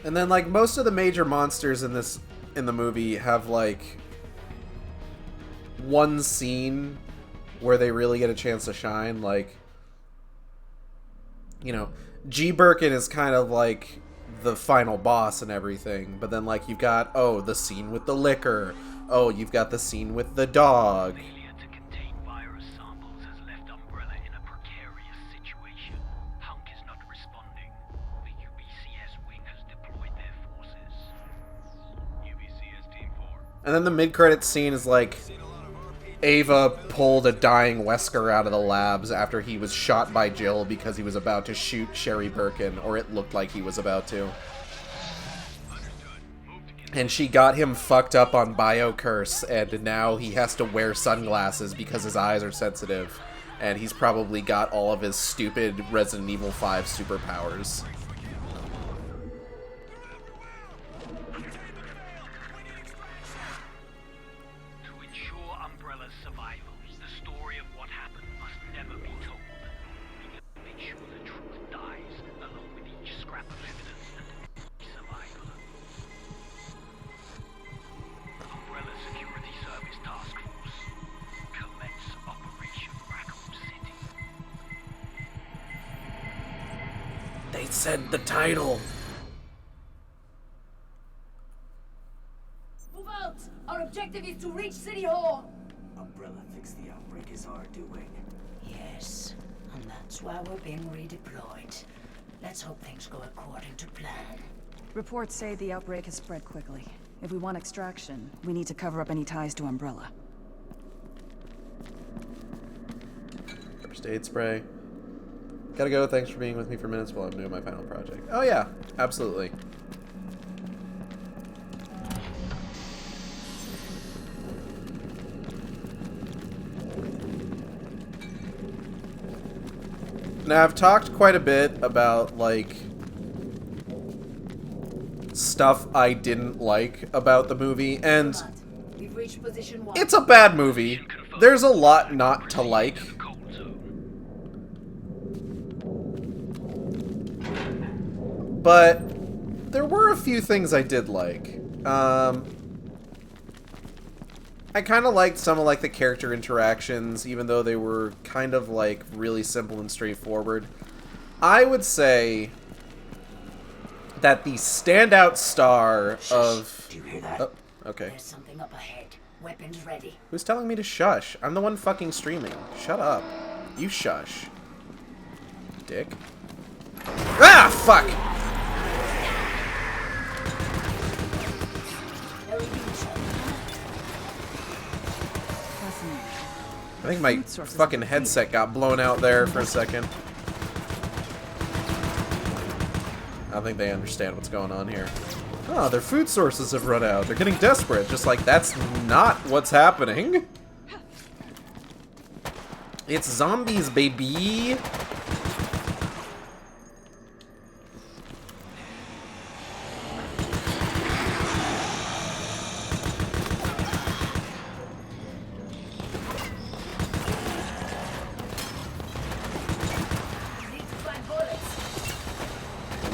And then, like, most of the major monsters in the movie have, like, one scene where they really get a chance to shine. Like, you know, G. Birkin is kind of like the final boss and everything, but then, like, you've got, oh, the scene with the liquor, oh, you've got the scene with the dog. Failure to contain virus samples has left Umbrella in a precarious situation. Hunk is not responding. The UBCS wing has deployed their forces. UBCS Team 4. And then the mid-credits scene is like, Ava pulled a dying Wesker out of the labs after he was shot by Jill because he was about to shoot Sherry Birkin, or it looked like he was about to. And she got him fucked up on BioCurse, and now he has to wear sunglasses because his eyes are sensitive. And he's probably got all of his stupid Resident Evil 5 superpowers. They said the title. Move out! Our objective is to reach City Hall! Umbrella thinks the outbreak is our doing. Yes, and that's why we're being redeployed. Let's hope things go according to plan. Reports say the outbreak has spread quickly. If we want extraction, we need to cover up any ties to Umbrella. First aid spray. Gotta go. Thanks for being with me for minutes while I'm doing my final project. Oh yeah, absolutely. Now, I've talked quite a bit about, like, stuff I didn't like about the movie, and We've reached position 1. it's a bad movie. There's a lot not to like. But there were a few things I did like. I kind of liked some of, like, the character interactions, even though they were kind of, like, really simple and straightforward. I would say that the standout star of... Do you hear that? Oh, okay. There's something up ahead. Weapons ready. Who's telling me to shush? I'm the one fucking streaming. Shut up. You shush. Dick. Ah, fuck! I think my fucking headset got blown out there for a second. I don't think they understand what's going on here. Oh, their food sources have run out. They're getting desperate. Just like, that's not what's happening. It's zombies, baby.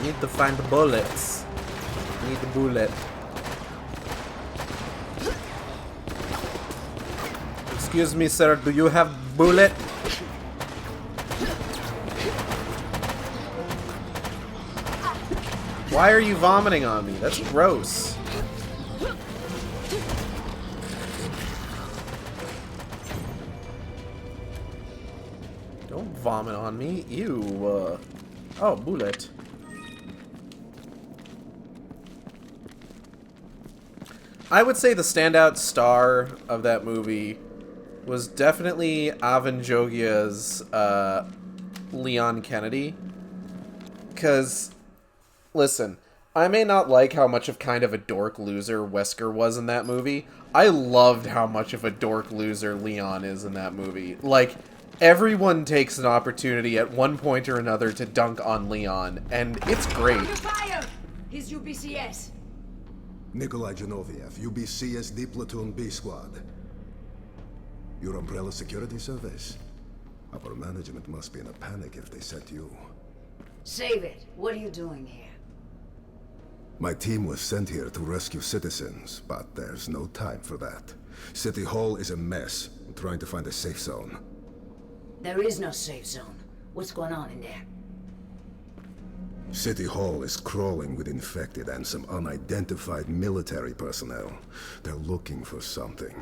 Need to find the bullets. Need the bullet. Excuse me, sir. Do you have bullet? Why are you vomiting on me? That's gross. Don't vomit on me. Ew. Oh, bullet. I would say the standout star of that movie was definitely Avan Jogia's Leon Kennedy. Because, listen, I may not like how much of kind of a dork loser Wesker was in that movie. I loved how much of a dork loser Leon is in that movie. Like, everyone takes an opportunity at one point or another to dunk on Leon, and it's great. Fire! He's UBCS. Nikolai Genoviev, UBCS D Platoon B Squad. Your Umbrella Security Service? Our management must be in a panic if they sent you. Save it. What are you doing here? My team was sent here to rescue citizens, but there's no time for that. City Hall is a mess. I'm trying to find a safe zone. There is no safe zone. What's going on in there? City Hall is crawling with infected and some unidentified military personnel. They're looking for something.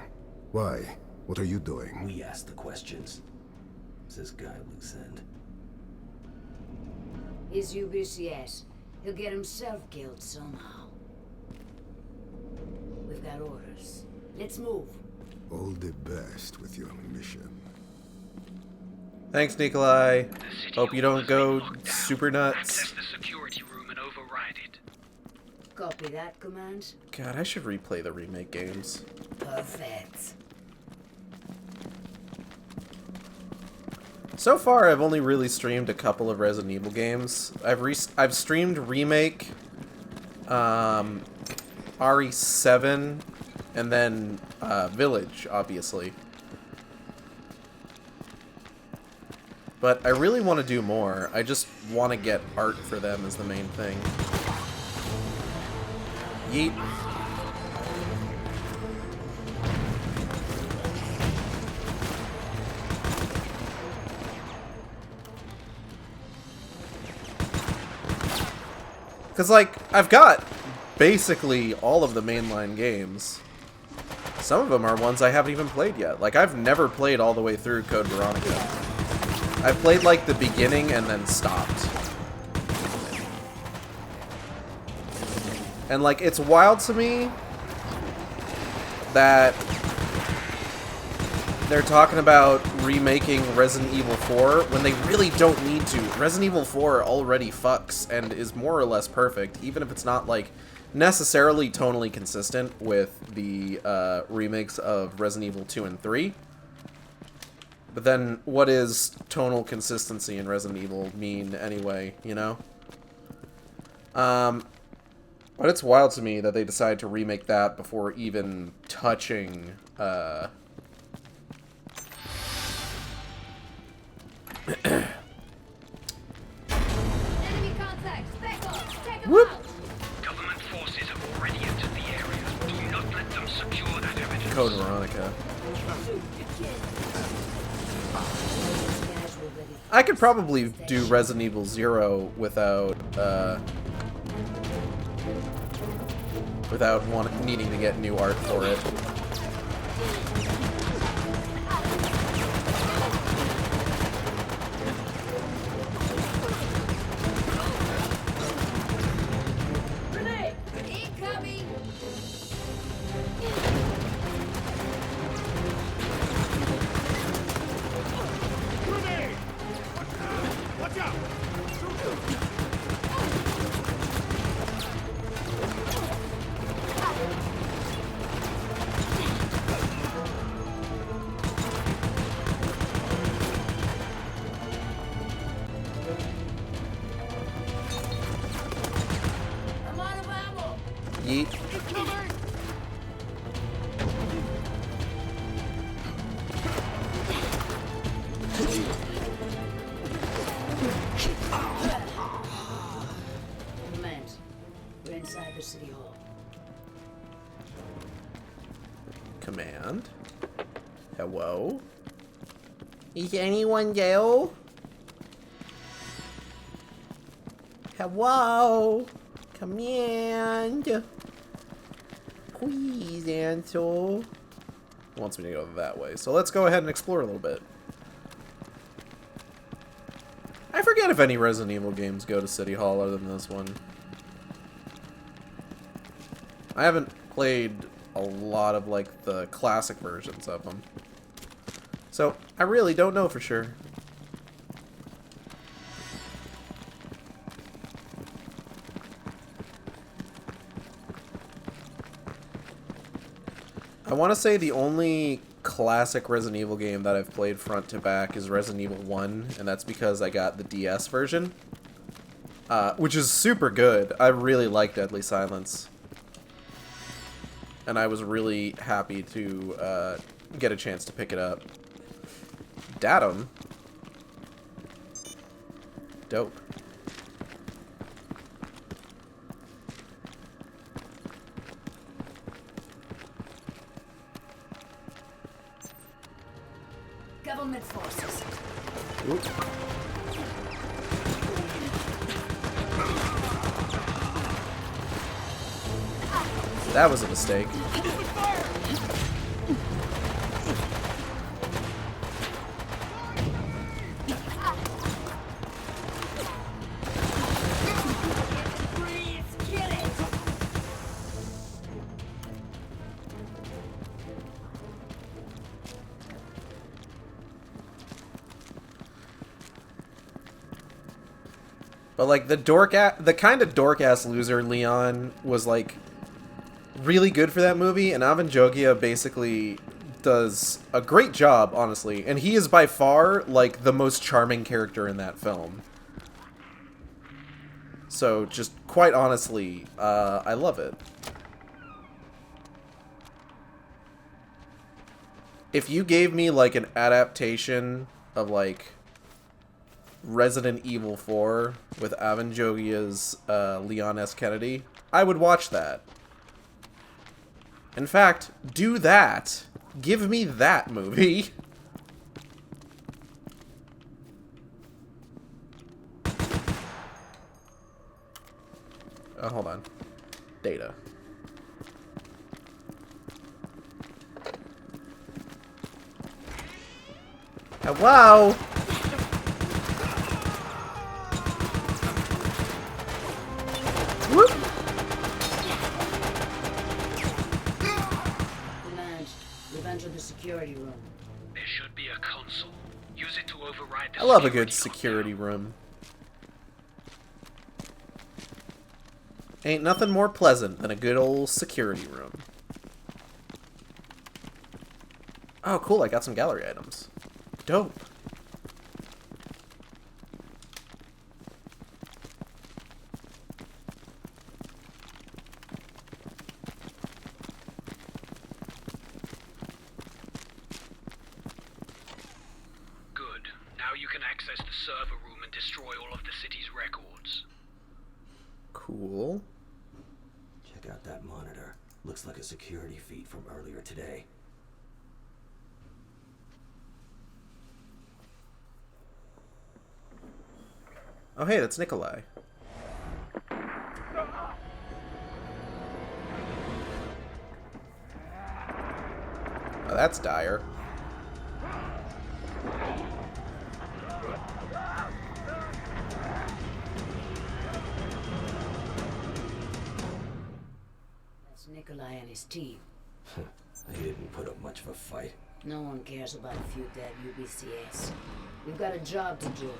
Why? What are you doing? We ask the questions. Is this guy loose end? He's UBCS. He'll get himself killed somehow. We've got orders. Let's move. All the best with your mission. Thanks, Nikolai. Hope you don't go super nuts. Test the security room and override it. Copy that, Command. God, I should replay the remake games. Perfect. So far, I've only really streamed a couple of Resident Evil games. I've streamed Remake, RE7, and then Village, obviously. But I really want to do more. I just want to get art for them is the main thing. Yeet. Because, like, I've got basically all of the mainline games. Some of them are ones I haven't even played yet. Like, I've never played all the way through Code Veronica. I've played, like, the beginning and then stopped. And, like, it's wild to me that they're talking about remaking Resident Evil 4 when they really don't need to. Resident Evil 4 already fucks and is more or less perfect, even if it's not, like, necessarily tonally consistent with the remakes of Resident Evil 2 and 3. But then, what is tonal consistency in Resident Evil mean anyway, you know? But it's wild to me that they decided to remake that before even touching, Whoop! Government forces have already entered the area. Do not let them secure that evidence. Code Veronica. I could probably do Resident Evil 0 without needing to get new art for it. Yeet. Command, we're inside the city hall. Command. Hello? Is anyone there? Hello? Command. Please answer. Wants me to go that way. So let's go ahead and explore a little bit. I forget if any Resident Evil games go to City Hall other than this one. I haven't played a lot of, like, the classic versions of them. So, I really don't know for sure. I want to say the only classic Resident Evil game that I've played front to back is Resident Evil 1, and that's because I got the DS version, which is super good. I really like Deadly Silence, and I was really happy to get a chance to pick it up. Datum? Dope. Government forces. Oop. That was a mistake. But like the kind of dork-ass loser Leon was like really good for that movie, and Avan Jogia basically does a great job, honestly. And he is by far like the most charming character in that film. So just quite honestly, I love it. If you gave me like an adaptation of like Resident Evil 4 with Avan Jogia's Leon S. Kennedy, I would watch that. In fact, do that. Give me that movie. Oh, hold on. Data. Hello? Whoop. Command, we've entered the security room. There should be a console. Use it to override the I love a good security security room. Ain't nothing more pleasant than a good old security room. Oh, cool, I got some gallery items. Dope. Good. Now you can access the server room and destroy all of the city's records. Cool. Check out that monitor. Looks like a security feed from earlier today. Oh, hey, that's Nikolai. Oh, that's dire. That's Nikolai and his team. They didn't put up much of a fight. No one cares about a few dead UBCS. We've got a job to do.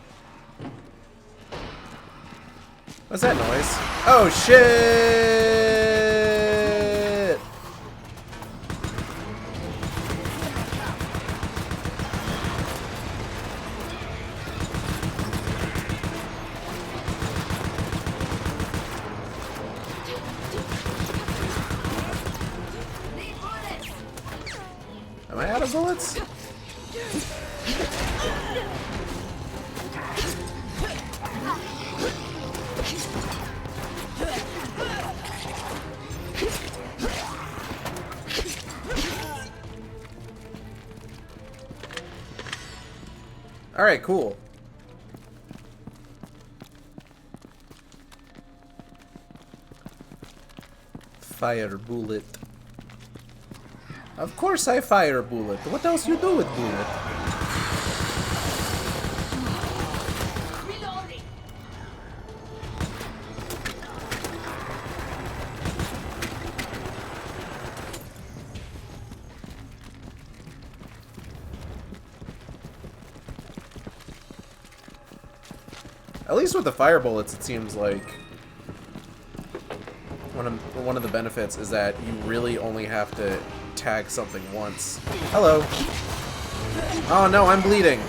What's that noise? Oh, shit! Am I out of bullets? Alright, cool. Fire bullet. Of course I fire bullet. What else you do with bullet? At least with the fire bullets, it seems like one of the benefits is that you really only have to tag something once. Hello. Oh no, I'm bleeding.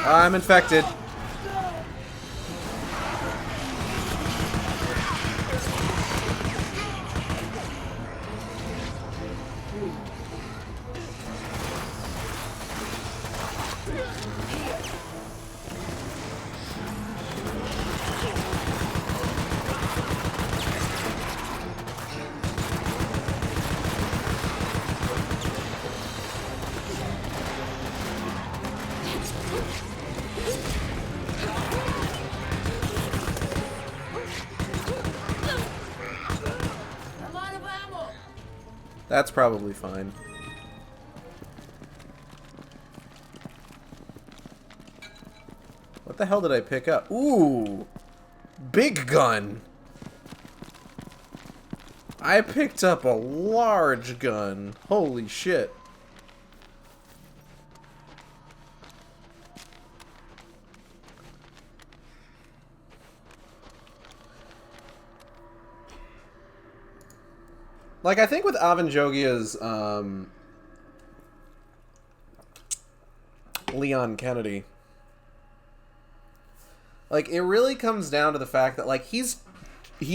I'm infected. That's probably fine. What the hell did I pick up? Ooh! Big gun! I picked up a large gun. Holy shit. Like, I think with Avanjogia's, Leon Kennedy, like, it really comes down to the fact that, like, he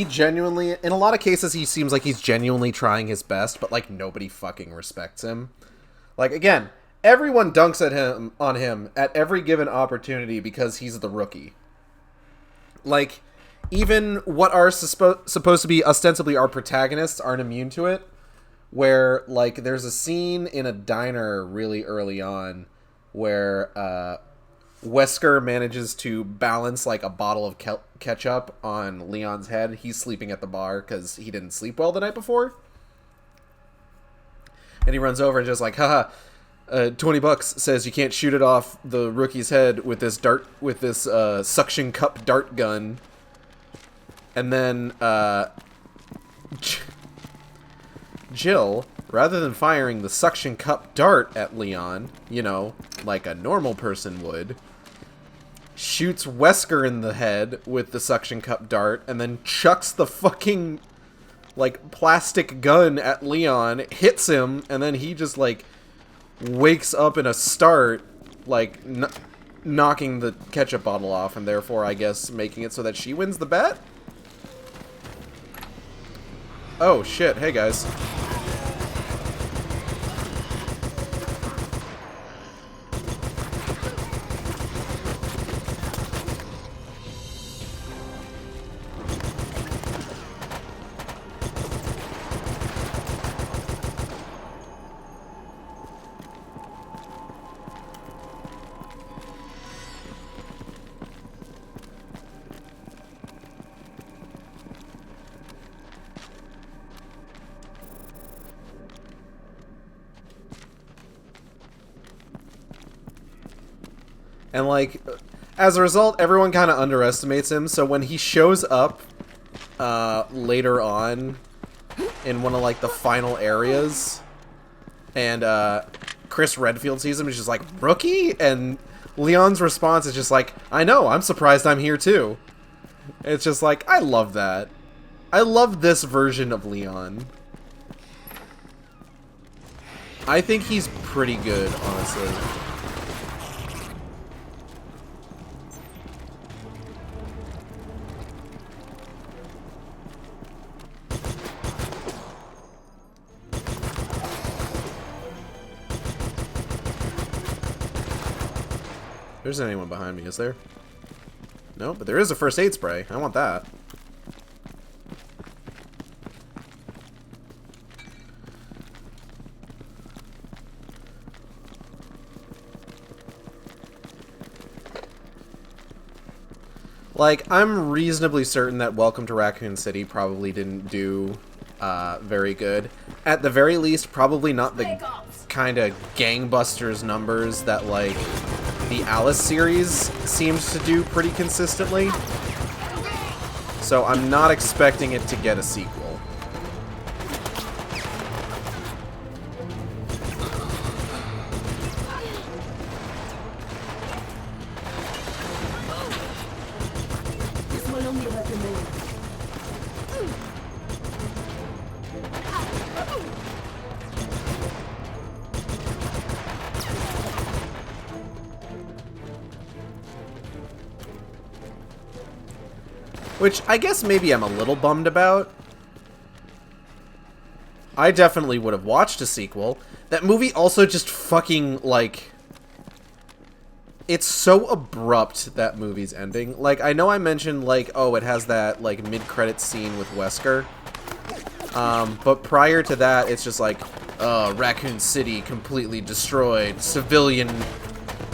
genuinely, in a lot of cases, he seems like he's genuinely trying his best, but, like, nobody fucking respects him. Like, again, everyone dunks on him at every given opportunity because he's the rookie. Like, even what are supposed to be ostensibly our protagonists aren't immune to it. Where, like, there's a scene in a diner really early on where Wesker manages to balance, like, a bottle of ketchup on Leon's head. He's sleeping at the bar because he didn't sleep well the night before. And he runs over and just like, haha, $20 says you can't shoot it off the rookie's head with this suction cup dart gun. And then, Jill, rather than firing the suction cup dart at Leon, you know, like a normal person would, shoots Wesker in the head with the suction cup dart, and then chucks the fucking like, plastic gun at Leon, hits him, and then he just, like, wakes up in a start, like, knocking the ketchup bottle off, and therefore, I guess, making it so that she wins the bet? Oh, shit. Hey, guys. And, like, as a result, everyone kind of underestimates him, so when he shows up later on in one of, like, the final areas, and Chris Redfield sees him, he's just like, "Rookie?" And Leon's response is just like, "I know, I'm surprised I'm here, too." It's just like, I love that. I love this version of Leon. I think he's pretty good, honestly. There isn't anyone behind me, is there? No, but there is a first aid spray. I want that. Like, I'm reasonably certain that Welcome to Raccoon City probably didn't do very good. At the very least, probably not the kind of gangbusters numbers that, like, the Alice series seems to do pretty consistently. So I'm not expecting it to get a sequel. Which I guess maybe I'm a little bummed about. I definitely would have watched a sequel. That movie also just fucking, like... It's so abrupt, that movie's ending. Like, I know I mentioned, like, oh, it has that, like, mid-credits scene with Wesker. But prior to that, it's just like, Raccoon City completely destroyed. Civilian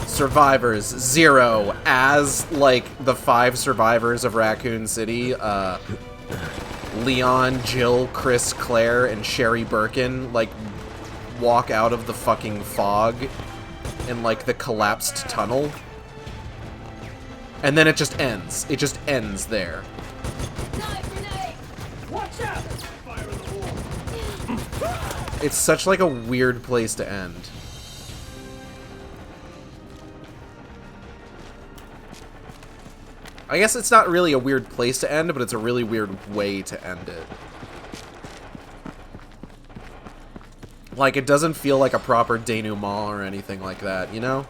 survivors, 0. As, like, the 5 survivors of Raccoon City, Leon, Jill, Chris, Claire, and Sherry Birkin, like, walk out of the fucking fog in, like, the collapsed tunnel. And then it just ends. It just ends there. Watch out! Fire in the wall. It's such, like, a weird place to end. I guess it's not really a weird place to end, but it's a really weird way to end it. Like, it doesn't feel like a proper denouement or anything like that, you know?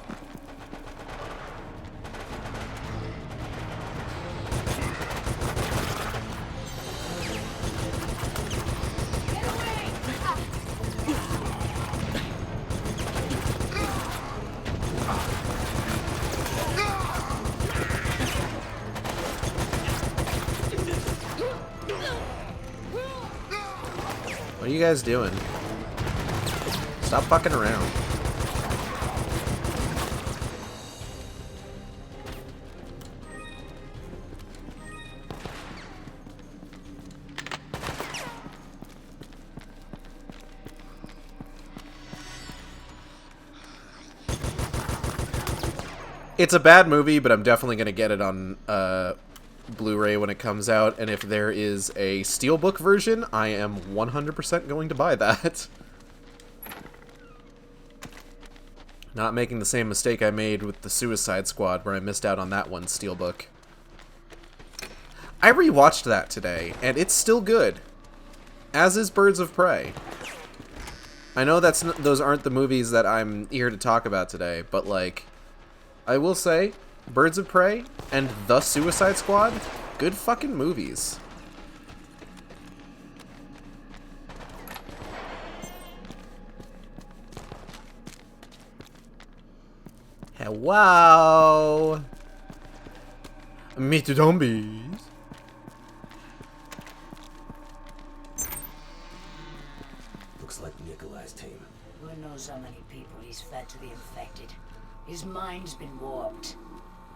What are you guys doing? Stop fucking around. It's a bad movie, but I'm definitely going to get it on Blu-ray when it comes out, and if there is a Steelbook version, I am 100% going to buy that. Not making the same mistake I made with the Suicide Squad, where I missed out on that one Steelbook. I rewatched that today, and it's still good. As is Birds of Prey. I know those aren't the movies that I'm here to talk about today, but like, I will say, Birds of Prey and The Suicide Squad, good fucking movies. Hello. Meet the zombies. Looks like Nikolai's team. Who knows how many people he's fed to the infected? His mind's been warped.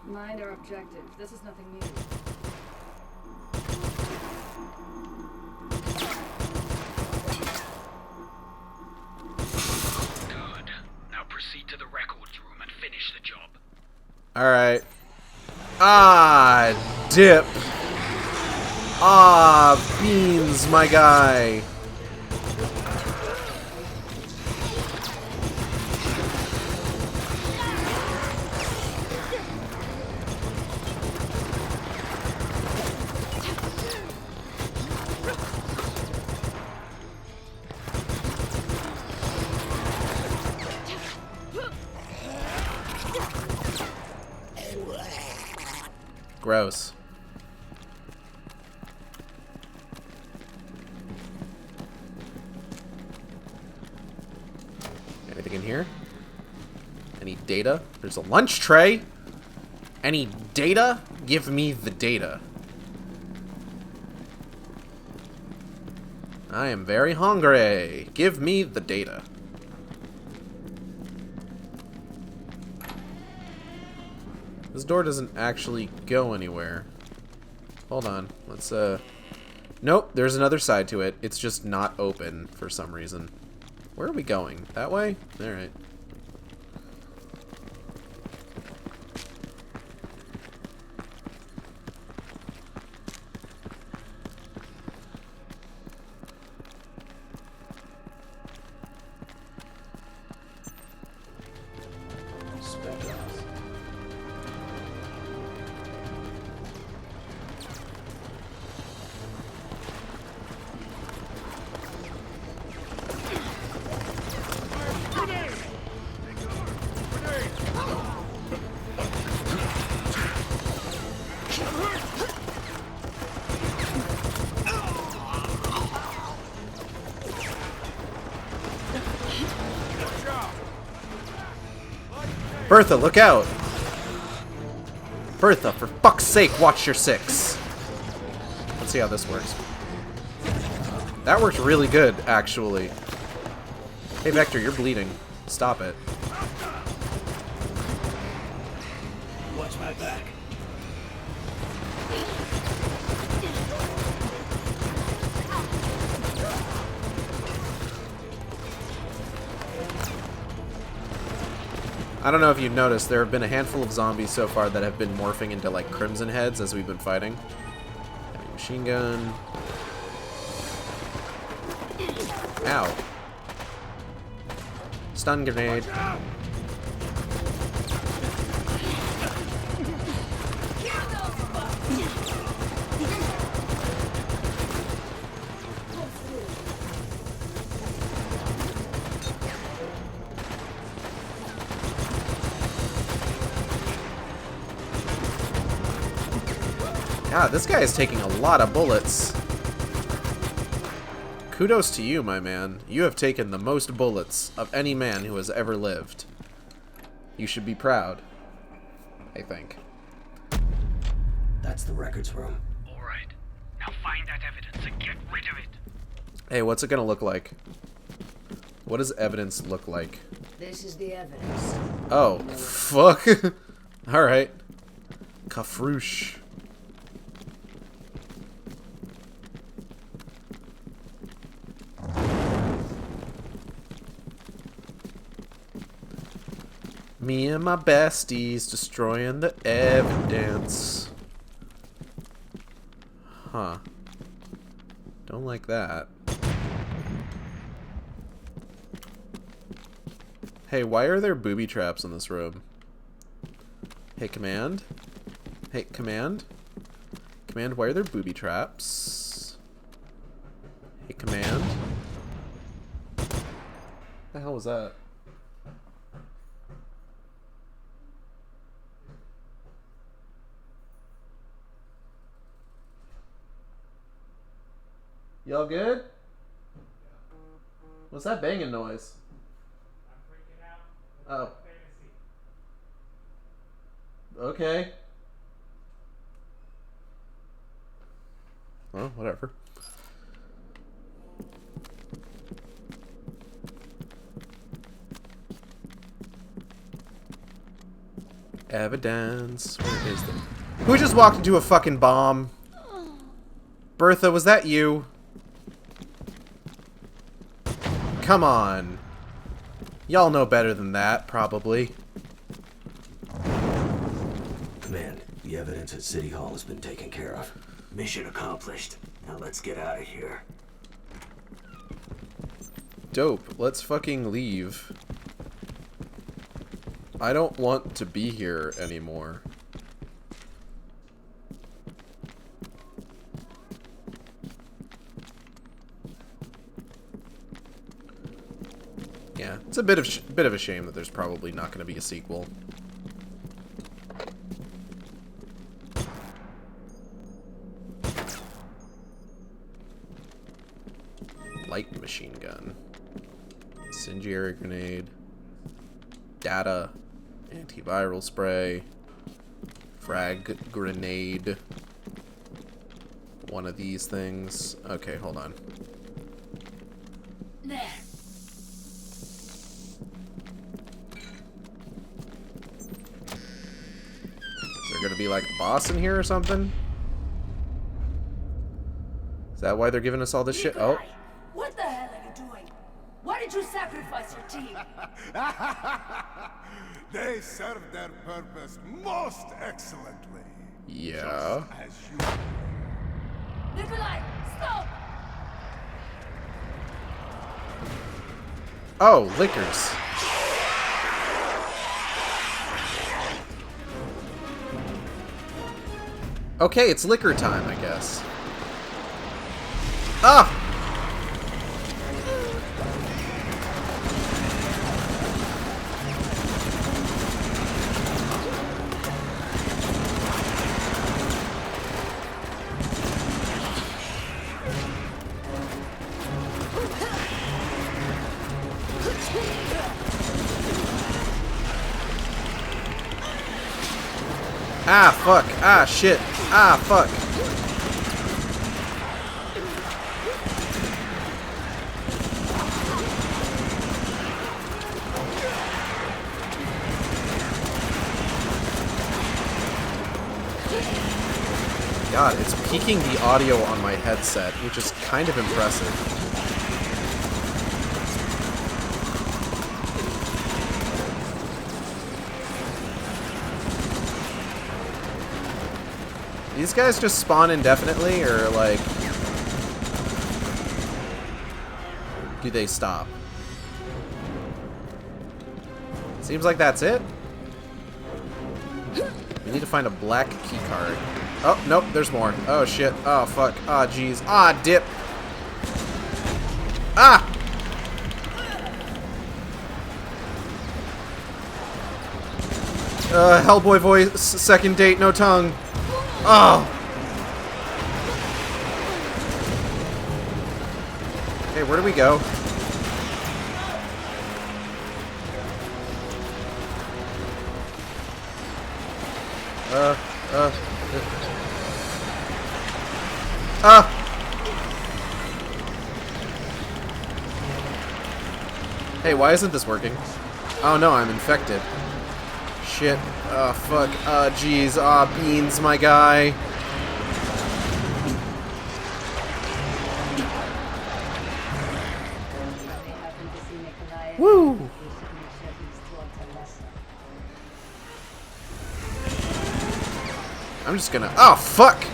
Mind our objective. This is nothing new. Good. Now proceed to the records room and finish the job. Alright. Ah, dip. Ah, beans, my guy. Gross. Anything in here? Any data? There's a lunch tray. Any data? Give me the data. I am very hungry. Give me the data. This door doesn't actually go anywhere. Hold on. Let's, Nope, there's another side to it. It's just not open for some reason. Where are we going? That way? Alright. Bertha, look out! Bertha, for fuck's sake, watch your six. Let's see how this works. That worked really good, actually. Hey, Vector, you're bleeding. Stop it. Watch my back. I don't know if you've noticed, there have been a handful of zombies so far that have been morphing into, like, crimson heads as we've been fighting. Heavy machine gun. Ow. Stun grenade. God, this guy is taking a lot of bullets. Kudos to you, my man. You have taken the most bullets of any man who has ever lived. You should be proud, I think. That's the records room. Alright. Now find that evidence and get rid of it. Hey, what's it gonna look like? What does evidence look like? This is the evidence. Oh, fuck. Alright. Kafroosh. Me and my besties destroying the evidence. Huh. Don't like that. Hey, why are there booby traps in this room? Hey, Command? Hey, Command? Command, why are there booby traps? Hey, command. What the hell was that? Y'all good? What's that banging noise? Oh. Okay. Well, whatever. Evidence. Where is them? Who just walked into a fucking bomb? Bertha, was that you? Come on. Y'all know better than that, probably. Command, the evidence at City Hall has been taken care of. Mission accomplished. Now let's get out of here. Dope. Let's fucking leave. I don't want to be here anymore. Yeah, it's a bit of a shame that there's probably not going to be a sequel. Light machine gun, incendiary grenade, data, antiviral spray, frag grenade. One of these things. Okay, hold on. There. Is there gonna be like a boss in here or something? Is that why they're giving us all this shit? Oh. What the hell are you doing? Why did you sacrifice your team? They served their purpose most excellently. Yeah. Just as you. Nikolai, stop! Oh, liquors. Okay, it's liquor time, I guess. Ah! Ah, fuck. Ah, shit. Ah, fuck. God, it's peaking the audio on my headset, which is kind of impressive. These guys just spawn indefinitely, or like, do they stop? Seems like that's it. We need to find a black key card. Oh, nope, there's more. Oh, shit. Oh, fuck. Ah, jeez. Ah, dip. Ah! Hellboy voice, second date, no tongue. Oh! Okay, where do we go? Hey, why isn't this working? Oh no, I'm infected. Shit. Oh, fuck. Jeez. Beans, my guy. Woo! I'm just gonna... Oh, fuck!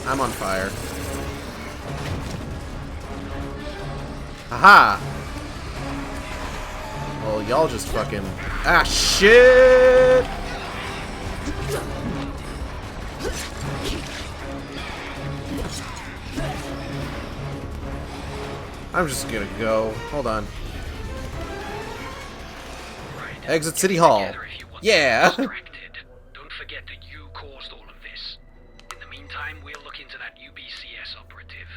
I'm on fire. Haha! Well, y'all just fucking... Ah, shit! I'm just gonna go. Hold on. Exit City Hall. Yeah! Don't forget that you caused all of this. In the meantime, we'll look into that UBCS operative,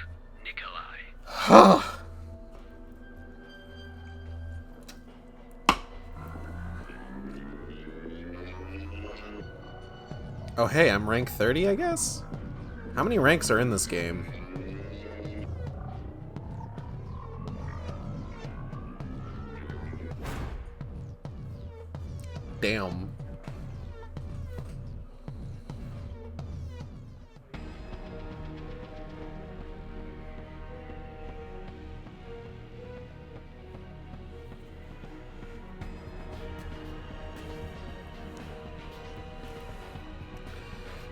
Nikolai. Oh, hey, I'm rank 30, I guess? How many ranks are in this game? Damn.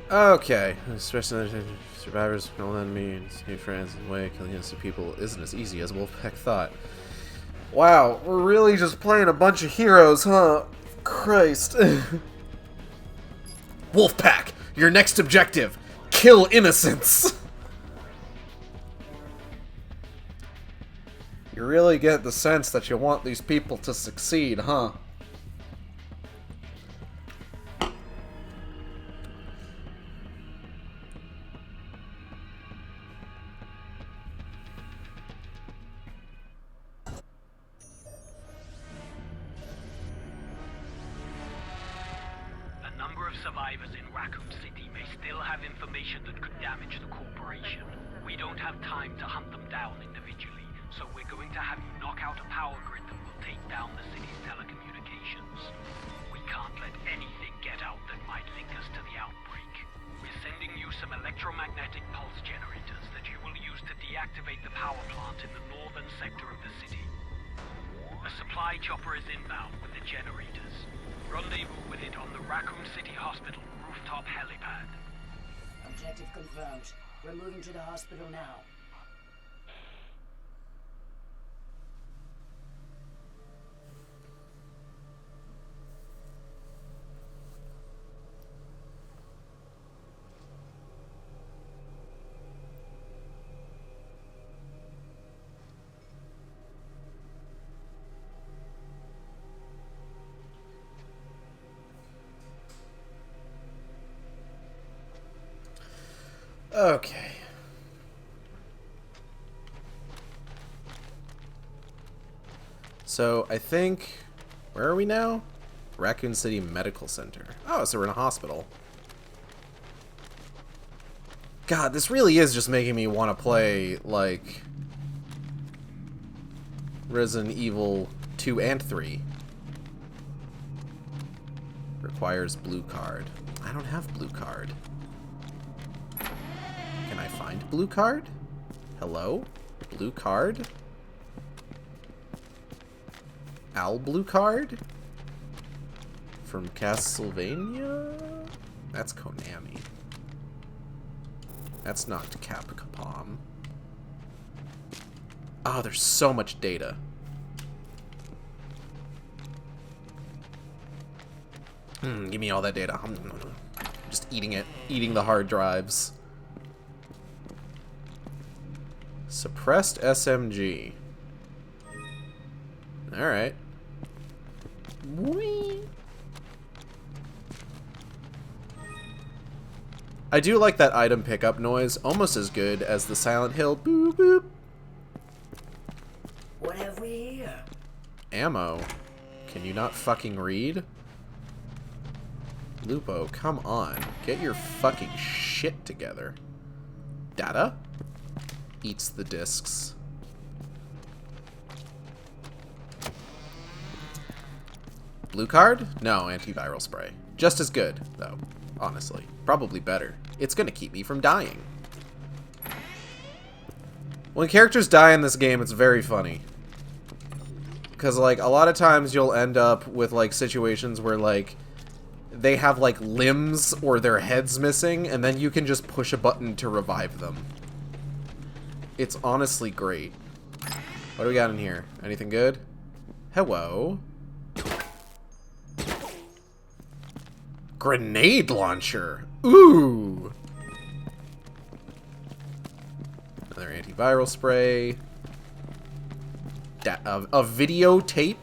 Okay, especially survivors, no enemies, new friends, and way killing innocent people isn't as easy as Wolfpack thought. Wow, we're really just playing a bunch of heroes, huh? Christ. Wolfpack, your next objective, kill innocents. You really get the sense that you want these people to succeed, huh? Survivors in Raccoon City may still have information that could damage the corporation. We don't have time to hunt them down individually, so we're going to have you knock out a power grid that will take down the city's telecommunications. We can't let anything get out that might link us to the outbreak. We're sending you some electromagnetic pulse generators that you will use to deactivate the power plant in the northern sector of the city. A supply chopper is inbound with the generators. Rendezvous with it on the Raccoon City Hospital rooftop helipad. Objective confirmed. We're moving to the hospital now. Okay. So, I think... Where are we now? Raccoon City Medical Center. Oh, so we're in a hospital. God, this really is just making me want to play, like... Resident Evil 2 and 3. Requires blue card. I don't have blue card. Can I find blue card? Hello? Blue card? Al blue card? From Castlevania? That's Konami. That's not Capcom. Oh, there's so much data. Give me all that data. I'm just eating it. Eating the hard drives. Suppressed SMG. Alright. I do like that item pickup noise, almost as good as the Silent Hill boop boop. What have we here? Ammo. Can you not fucking read? Lupo, come on. Get your fucking shit together. Data? Eats the discs. Blue card? No, antiviral spray. Just as good, though, honestly. Probably better. It's gonna keep me from dying. When characters die in this game, it's very funny. Because, like, a lot of times you'll end up with, like, situations where, like, they have like limbs or their heads missing, and then you can just push a button to revive them. It's honestly great. What do we got in here? Anything good? Hello. Grenade launcher. Ooh. Another antiviral spray. A videotape.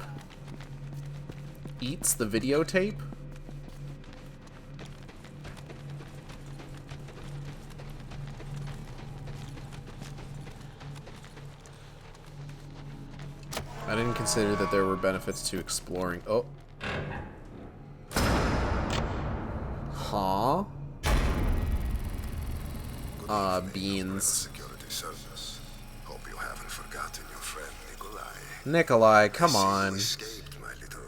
Eats the videotape. I didn't consider that there were benefits to exploring. Oh. Huh? Beans. Security service. Hope you haven't forgotten your friend Nikolai. Nikolai, come on. You escaped, my little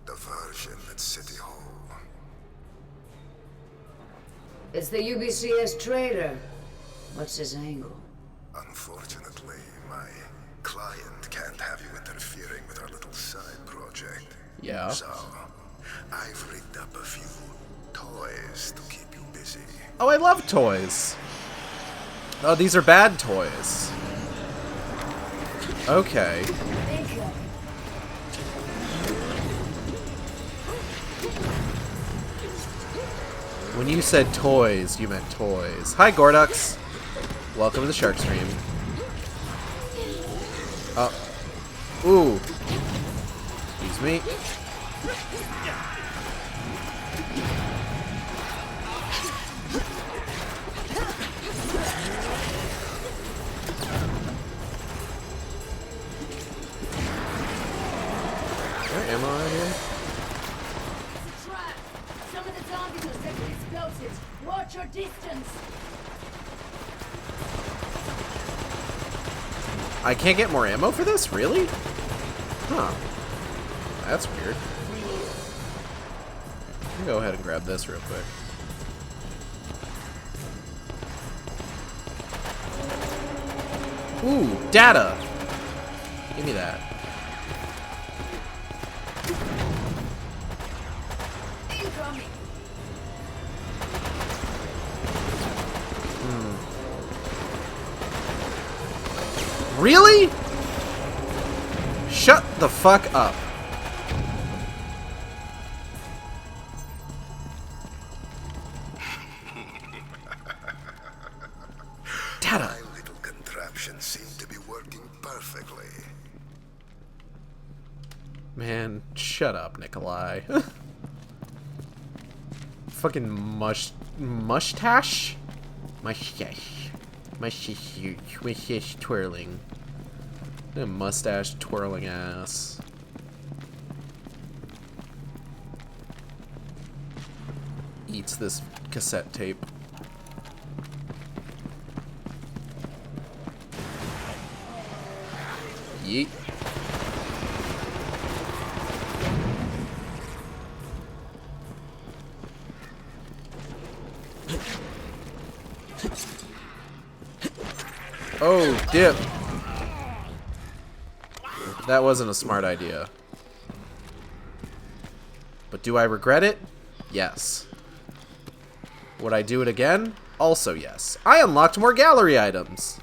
diversion at City Hall. It's the UBCS trader. What's his angle? Unfortunately, my client can't have you interfering with our little side project. Yeah. So, I've rigged up a few toys to keep you busy. Oh, I love toys. Oh, these are bad toys. Okay. When you said toys, you meant toys. Hi, Gordux. Welcome to the Shark Stream. Ooh. Excuse me. Ammo right here? It's a trap. Some of the zombies are set with explosives. Watch your distance. I can't get more ammo for this? Really? Huh. That's weird. Let me go ahead and grab this real quick. Ooh, data! Give me that. Incoming. Really? Shut the fuck up. Data. My little contraption seemed to be working perfectly. Man, shut up, Nikolai. Fucking mustache? Mustache twirling. A mustache twirling ass. Eats this cassette tape. Yeet. Oh, dip. That wasn't a smart idea. But do I regret it? Yes. Would I do it again? Also yes. I unlocked more gallery items.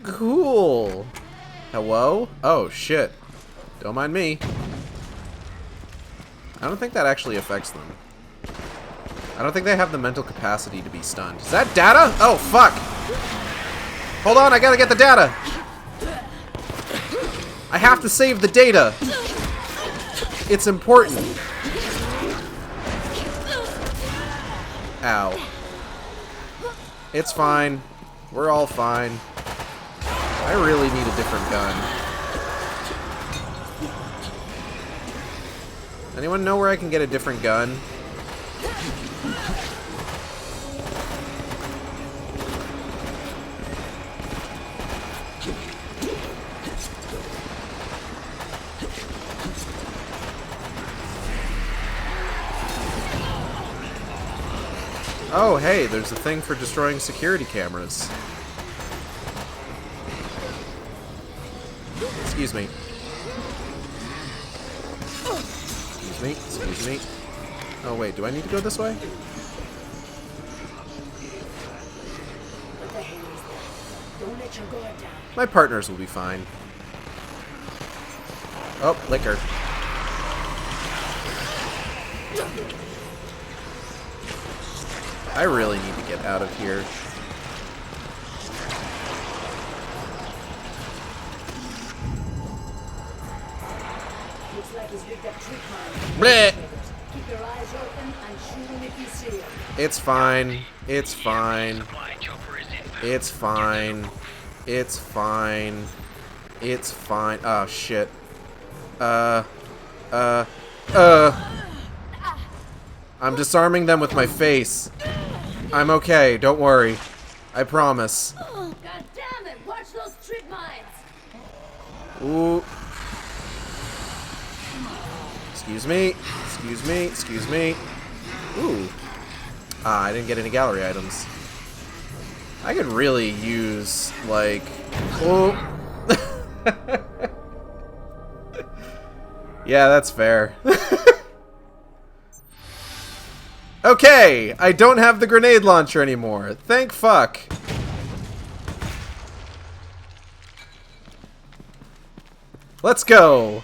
Cool. Hello? Oh, shit. Don't mind me. I don't think that actually affects them. I don't think they have the mental capacity to be stunned. Is that data? Oh, fuck. Hold on, I gotta get the data. I have to save the data. It's important. Ow. It's fine. We're all fine. I really need a different gun. Anyone know where I can get a different gun? Oh, hey, there's a thing for destroying security cameras. Excuse me. Excuse Excuse me. Excuse me. Oh, wait. Do I need to go this way? What the hell is that? Don't let your guard down. My partners will be fine. Oh, liquor. I really need to get out of here. Looks like he's rigged up trick mine. Bleh. Keep your eyes open and shoot him if you see him. It's fine. It's fine. It's fine. It's fine. It's fine. Oh, shit. I'm disarming them with my face. I'm okay. Don't worry. I promise. God damn it! Watch those trip mines! Ooh. Excuse me. Excuse me. Excuse me. Ooh. Ah, I didn't get any gallery items. I could really use, like... Oh. Yeah, that's fair. Okay, I don't have the grenade launcher anymore. Thank fuck. Let's go.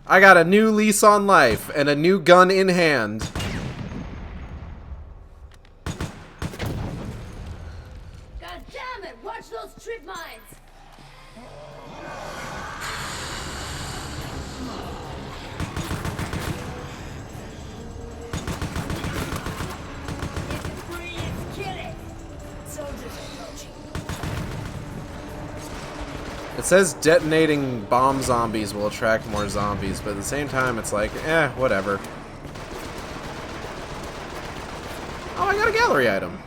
I got a new lease on life and a new gun in hand. God damn it! Watch those trip mines! It says detonating bomb zombies will attract more zombies, but at the same time, it's like, eh, whatever. Oh, I got a gallery item.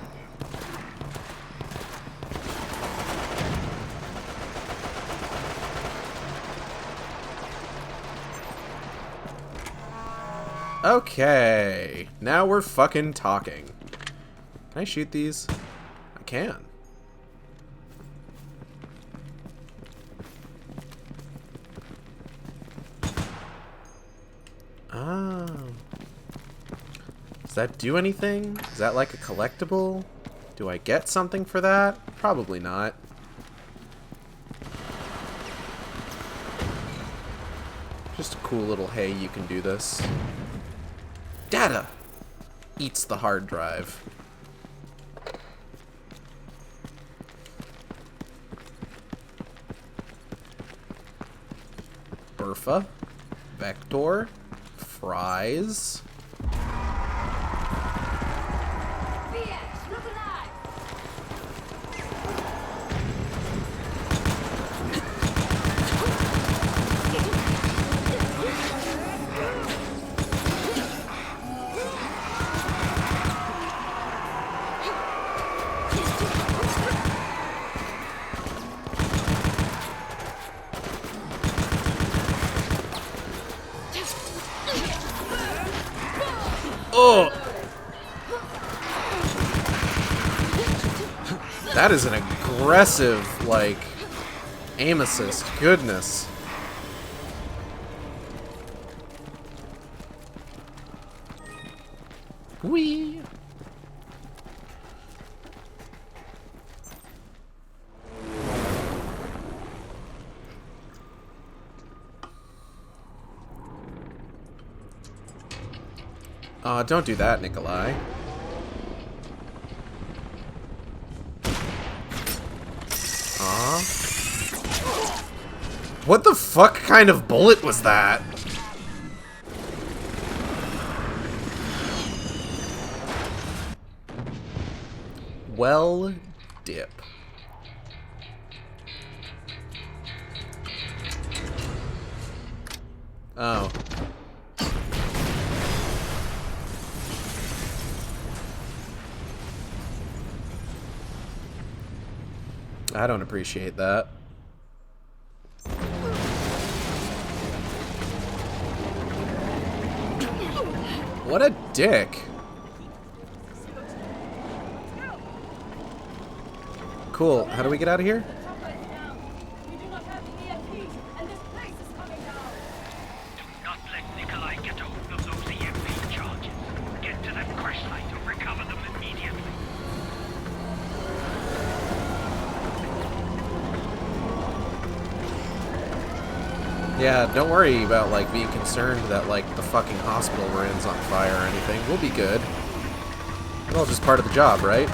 Okay, now we're fucking talking. Can I shoot these? I can. Oh. Does that do anything? Is that like a collectible? Do I get something for that? Probably not. Just a cool little, hey, you can do this. Data! Eats the hard drive. Burfa. Vector. Fries. Oh! That is an aggressive, like, aim assist. Goodness. Whee! Don't do that, Nikolai. What the fuck kind of bullet was that? Well, dip. Oh. I don't appreciate that. What a dick. Cool. How do we get out of here? Do not let Nikolai Yeah, don't worry about, like, being concerned that, like, the fucking hospital we're in's on fire or anything. We'll be good. It's all just part of the job, right?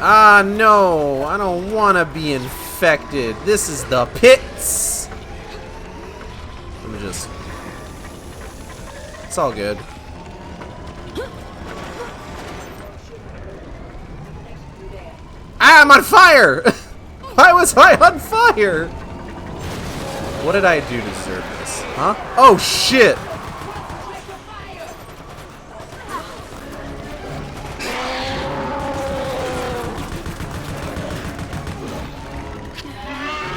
Ah, no! I don't want to be infected. This is the pits! Let me just... It's all good. Ah, I'm on fire! Why was I on fire? What did I do to deserve this? Huh? Oh, shit!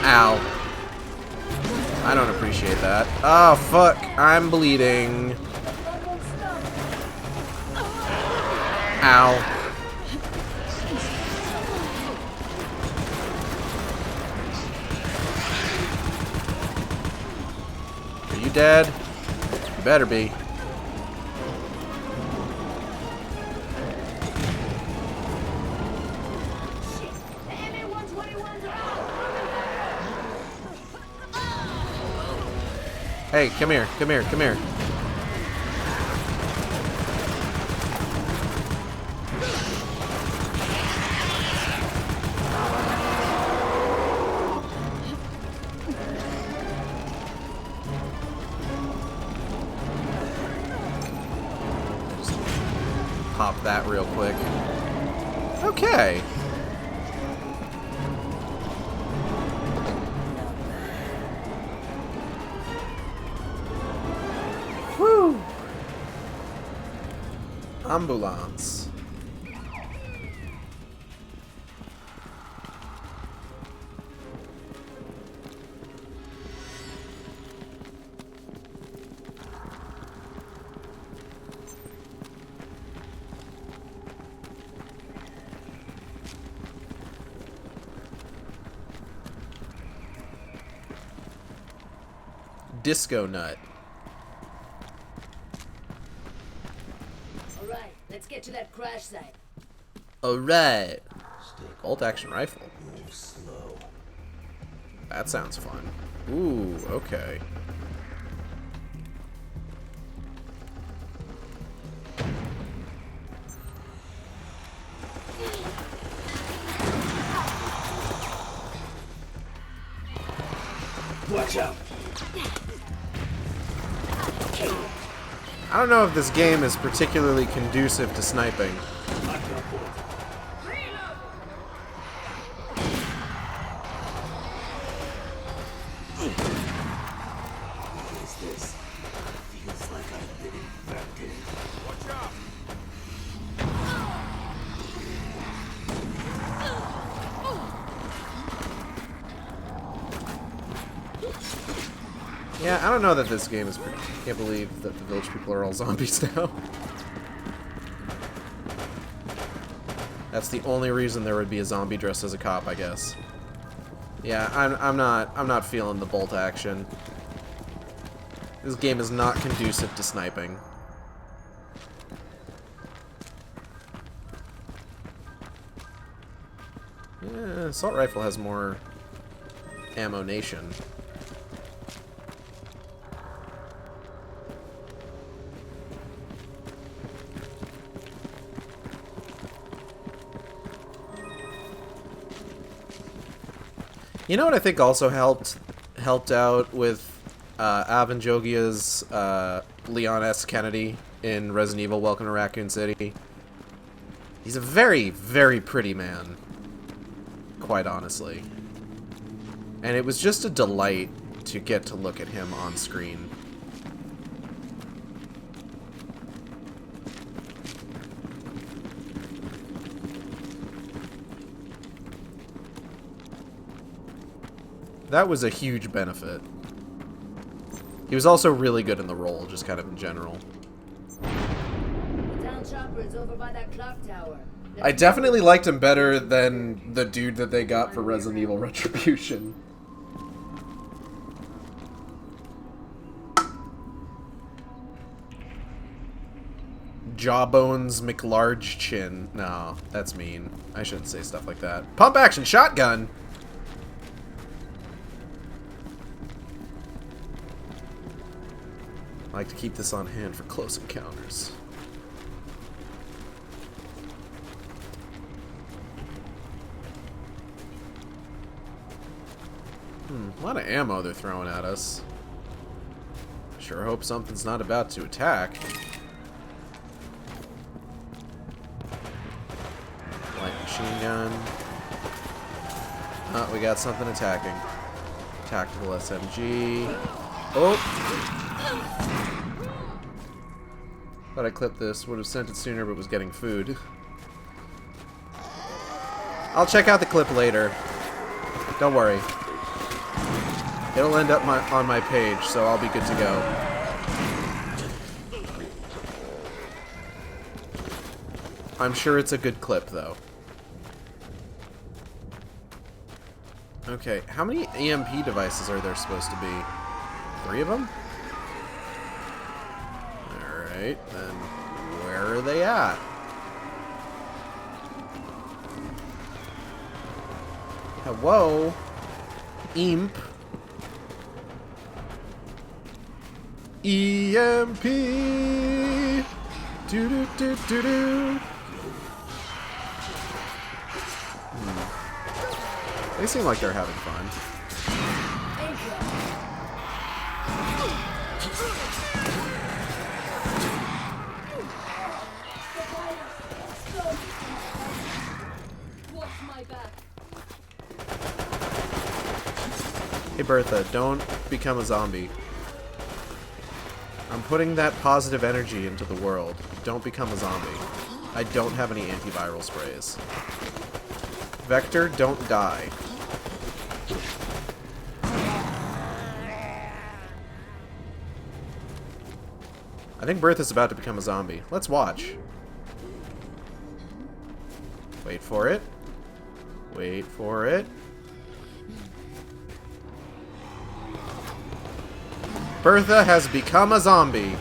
Ow. I don't appreciate that. Oh, fuck. I'm bleeding. Ow. Are you dead? You better be. Hey, come here, come here, come here. Just pop that real quick. Okay. Whew. Ambulance. Disco nut. Alright, let's get to that crash site. Alright. Bolt action rifle. That sounds fun. Ooh, okay. Watch out. I don't know if this game is particularly conducive to sniping. Yeah, I don't know that this game is... I can't believe that the village people are all zombies now. That's the only reason there would be a zombie dressed as a cop, I guess. Yeah, I'm not feeling the bolt action. This game is not conducive to sniping. Yeah, assault rifle has more ammo-nation. You know what I think also helped out with Alvin Jogia's Leon S. Kennedy in Resident Evil Welcome to Raccoon City? He's a very, very pretty man, quite honestly. And it was just a delight to get to look at him on screen. That was a huge benefit. He was also really good in the role, just kind of in general. The town chopper is over by that clock tower. I definitely liked him better than the dude that they got for Resident Evil Retribution. Jawbones McLarge Chin. No, that's mean. I shouldn't say stuff like that. Pump action shotgun! I like to keep this on hand for close encounters. A lot of ammo they're throwing at us. Sure hope something's not about to attack. Light machine gun. Oh, we got something attacking. Tactical SMG. Oh! Thought I clipped this. Would have sent it sooner, but was getting food. I'll check out the clip later. Don't worry. It'll end up on my page, so I'll be good to go. I'm sure it's a good clip, though. Okay, how many EMP devices are there supposed to be? 3 of them? Alright, then where are they at? Whoa! Imp. EMP. Do do do do do. They seem like they're having fun. Watch my back. Hey Bertha, don't become a zombie. I'm putting that positive energy into the world. Don't become a zombie. I don't have any antiviral sprays. Vector, don't die. I think Bertha's about to become a zombie. Let's watch. Wait for it. Wait for it. Bertha has become a zombie.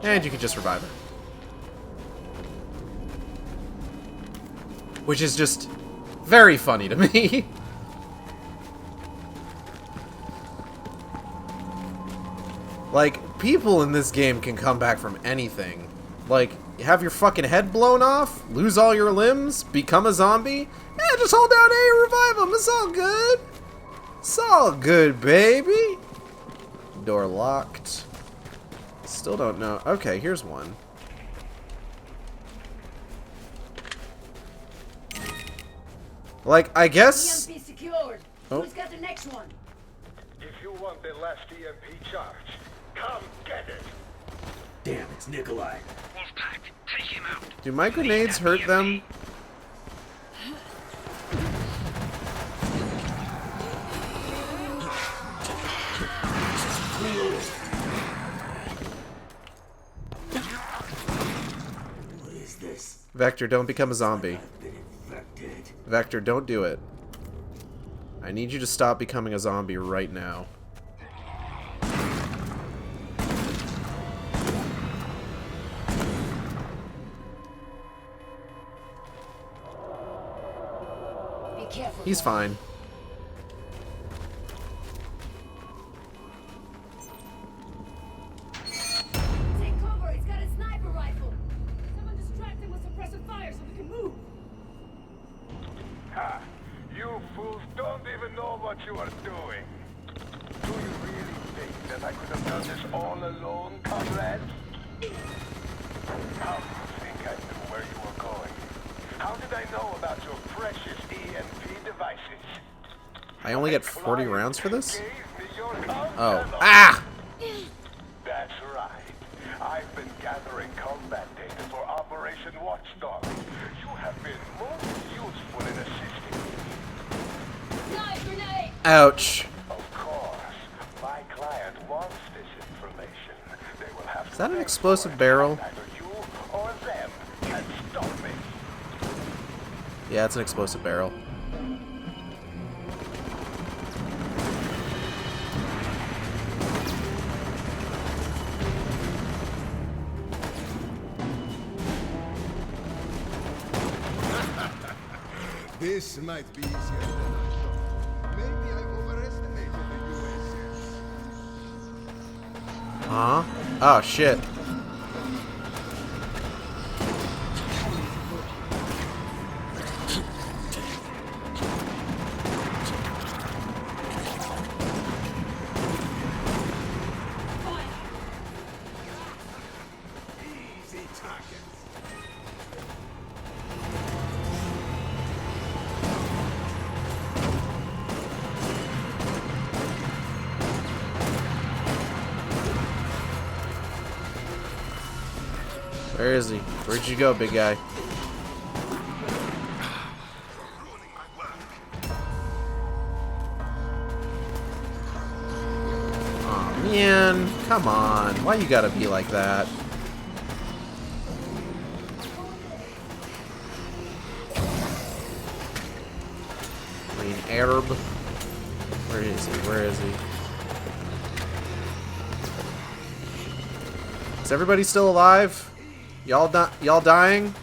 And you can just revive her. Which is just very funny to me. Like, people in this game can come back from anything. Like, have your fucking head blown off, lose all your limbs, become a zombie. Yeah, just hold down A and revive them. It's all good. It's all good, baby. Door locked. Still don't know. Okay, here's one. Like, I guess... EMP secured. Oh. Who's got the next one? If you want the last EMP charge, come get it. Damn, it's Nikolai. Wolfpack, take him out. Do my grenades hurt them? What is this? Vector, don't become a zombie. I've been infected. Vector, don't do it. I need you to stop becoming a zombie right now. Be careful. He's fine. Take cover. He's got a sniper rifle. Someone distract him with suppressive fire so we can move. Ha! You fools don't even know what you are doing. Do you really think that I could have done this all alone, comrade? How do you think I knew where you were going? How did I know about your precious EMP devices? I only get 40 rounds for this? Gave me your counter. Oh. Ah! That's right. I've been gathering combat data for Operation Watchdog. You have been most useful in assisting me. Knife grenade. Ouch. Of course, my client wants this information. They will have Is that an explosive barrel? Neither you or them can stop me. Yeah, it's an explosive barrel. This might be easier than I thought. Maybe I overestimated the USS. Huh? Oh, shit. Easy targets. Where is he? Where'd you go, big guy? Aw, man. Come on. Why you gotta be like that? Green Arab. Where is he? Where is he? Is everybody still alive? Y'all dying?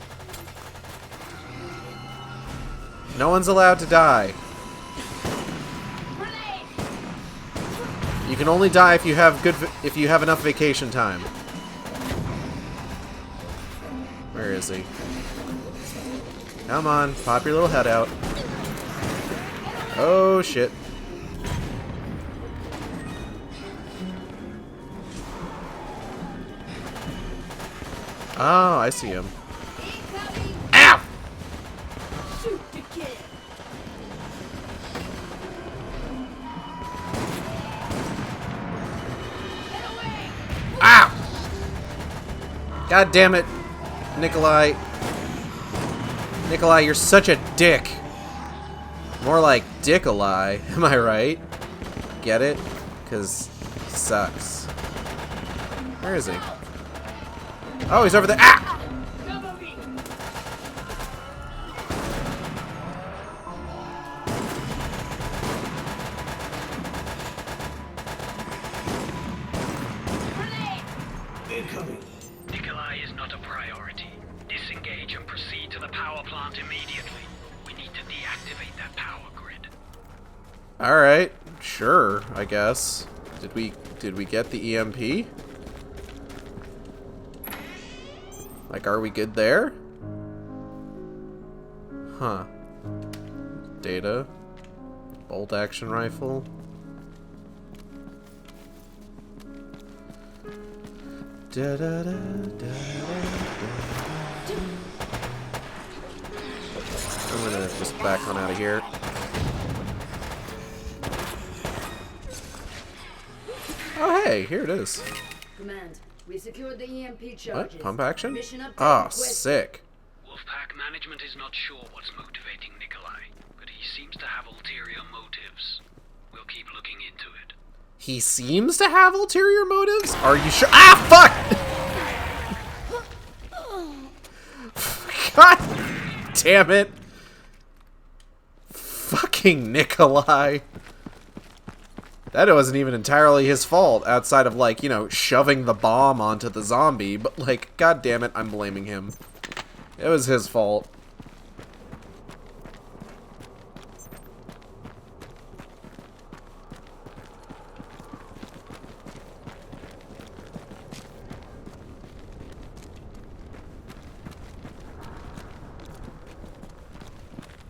No one's allowed to die. You can only die if you have enough vacation time. Where is he? Come on, pop your little head out. Oh shit. Oh, I see him. Ow! Shoot the kid. Ow! God damn it, Nikolai. Nikolai, you're such a dick. More like Dickolai, am I right? Get it? Because he sucks. Where is he? Oh, he's over there. Ah! Nikolai is not a priority. Disengage and proceed to the power plant immediately. We need to deactivate that power grid. Alright, sure, I guess. Did we get the EMP? Like, are we good there? Huh. Data. Bolt action rifle. Da, da, da, da, da. I'm gonna just back on out of here. Oh hey, here it is. Command, we secured the EMP charges. What? Pump action? Mission update Oh, requested. sick. Wolfpack management is not sure what's motivating Nikolai, but he seems to have ulterior motives. We'll keep looking into it. He seems to have ulterior motives? Are you sure? Ah, fuck! God damn it. Fucking Nikolai. That wasn't even entirely his fault, outside of, like, you know, shoving the bomb onto the zombie, but, like, god damn it, I'm blaming him. It was his fault.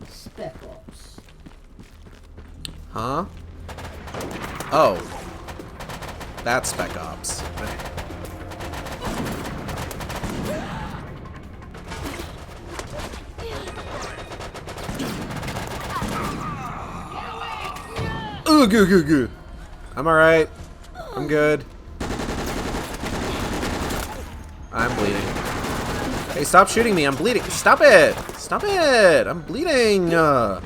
Spec Ops. Huh? Oh. That's Spec Ops. Ooh, goo, goo, goo. I'm alright. I'm good. I'm bleeding. Hey, stop shooting me. I'm bleeding. Stop it. Stop it. I'm bleeding. Can't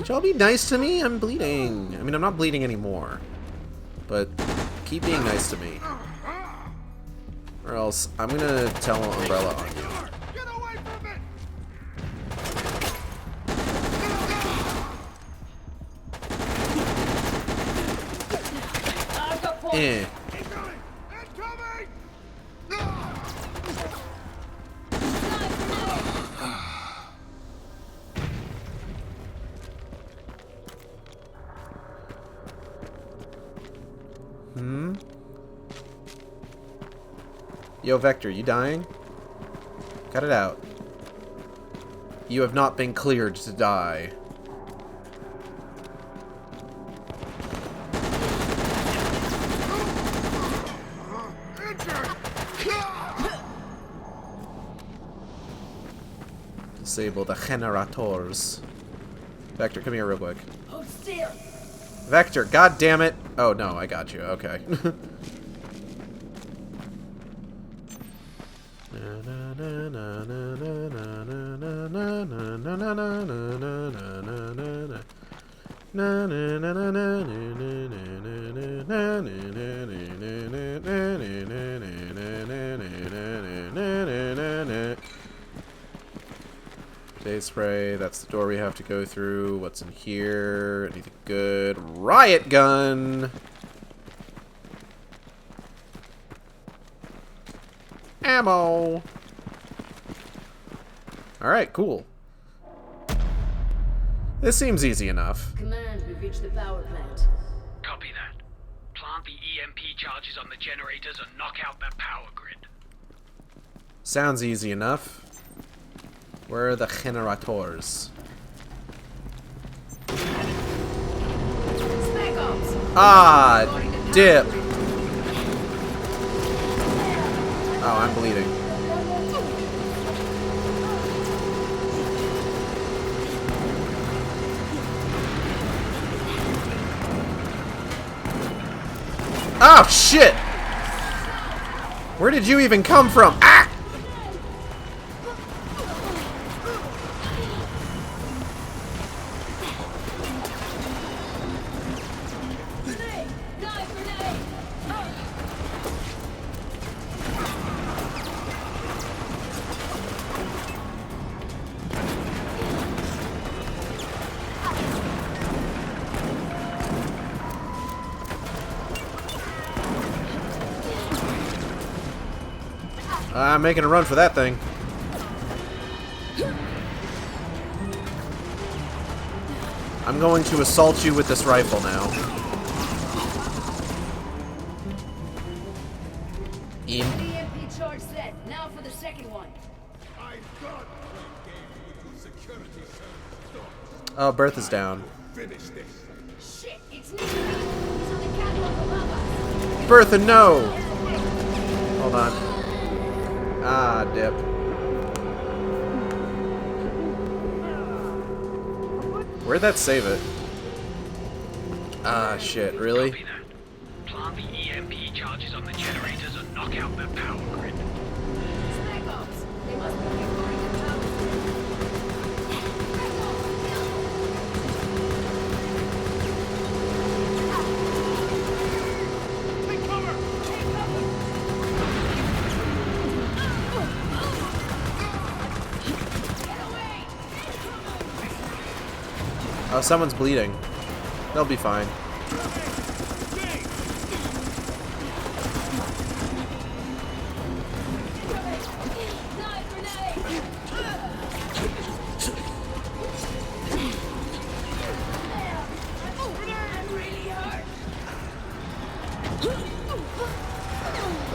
y'all be nice to me? I'm bleeding. I mean, I'm not bleeding anymore. But keep being nice to me. Or else I'm gonna tell Umbrella on you. Eh. Yo, Vector, you dying? Cut it out. You have not been cleared to die. Disable the generators. Vector, come here real quick. Hold still. Vector, god damn it. Oh no, I got you. Okay. Day spray, that's the door we have to go through. What's in here? Anything good? Riot gun! Ammo! Alright, cool. This seems easy enough. Command, we've reached the power plant. Copy that. Plant the EMP charges on the generators and knock out that power grid. Sounds easy enough. Where are the generators? Ah, dip. Oh, I'm bleeding. Oh, shit! Where did you even come from? Ah! I'm making a run for that thing. I'm going to assault you with this rifle now. EMP charge set. Now for the second one. Oh, Bertha's down. Shit, it's Nick. He's on the catwalk above us. Bertha, no! Hold on. Ah, dip. Where'd that save it? Ah, shit, really? Copy that. Plant the EMP charges on the generators and knock out that power grid. Spec ops. They must be ignoring the power Oh, someone's bleeding. They'll be fine.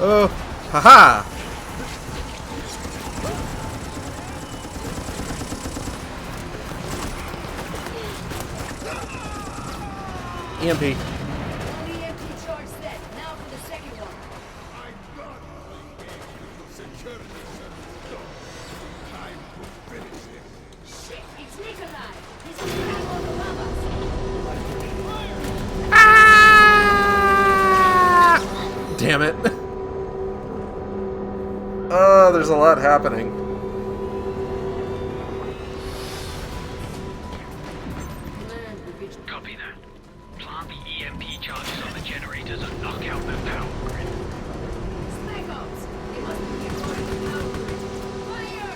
Oh, haha! EMP. EMP charge set. Now for the second one. Shit, it's Nikolai. He's on the catwalk above us. Ah! Damn it. Oh, there's a lot happening. Copy that. Plant the EMP charges on the generators and knock out that power grid. Spec ops. They must be ignoring the power grid. Fire!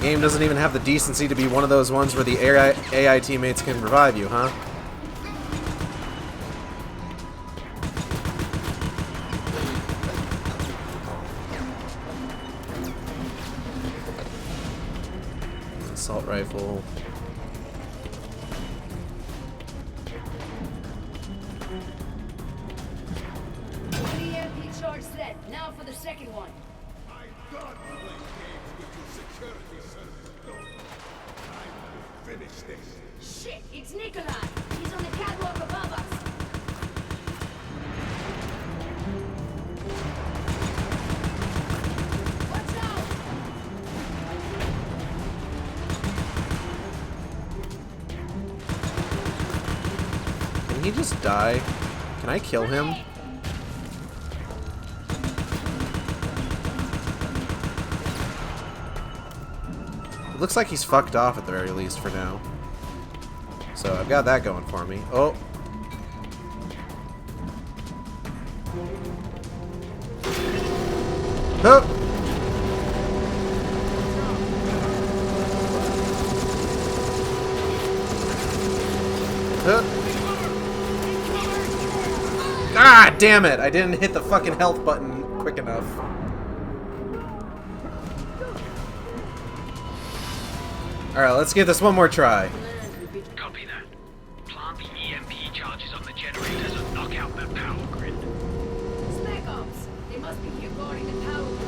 Game doesn't even have the decency to be one of those ones where the AI teammates can revive you, huh? rifle. One EMP charge set. Now for the second one. Finish this. Shit, it's Nikolai. He's on the catwalk above us. Watch out! Can he just die? Can I kill him? It looks like he's fucked off at the very least for now. So I've got that going for me. Oh. Oh. Ah, damn it! I didn't hit the fucking health button quick enough. Alright, let's give this one more try. Copy that. Plant the EMP charges on the generators and knock out that power grid. Spec ops. They must be here guarding the power grid.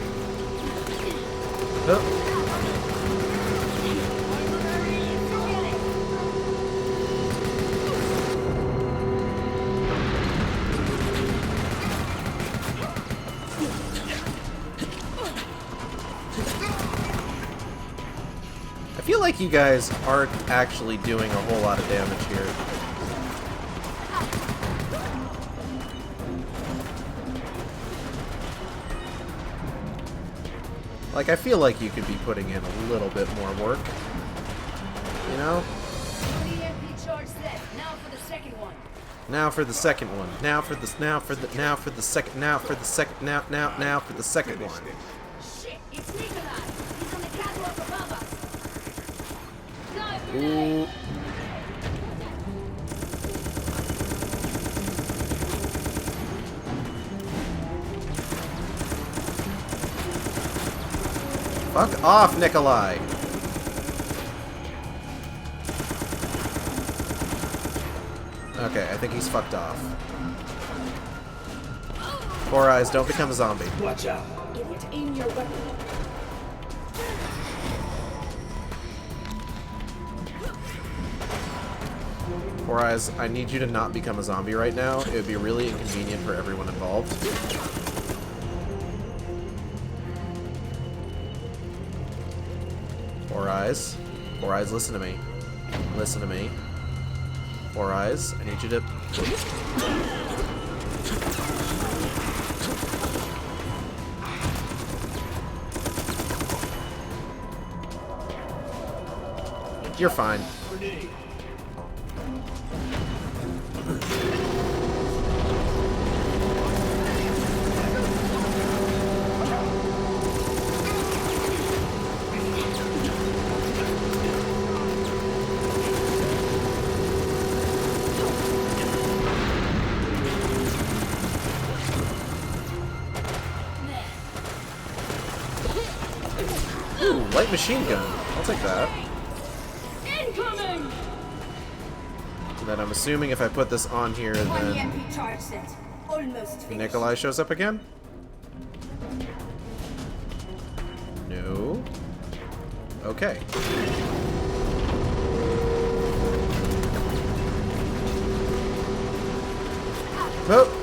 Oh. I feel like you guys aren't actually doing a whole lot of damage here. Like, I feel like you could be putting in a little bit more work. You know? EMP charge set. Now for the second one. Now for the second one. Now for the second for the second one. Shit, it's Nikolai. He's on the catwalk above us. Ooh. Fuck off, Nikolai. Okay, I think he's fucked off. Four Eyes, don't become a zombie. Watch out. Aim your weapon. Four Eyes, I need you to not become a zombie right now. It would be really inconvenient for everyone involved. Four Eyes. Four Eyes, listen to me. Listen to me. Four Eyes, I need you to... You're fine. Ooh, light machine gun. I'll take that. Incoming! And then I'm assuming if I put this on here, One then EMP charge set. Almost finished. Nikolai shows up again? No. Okay. Oh.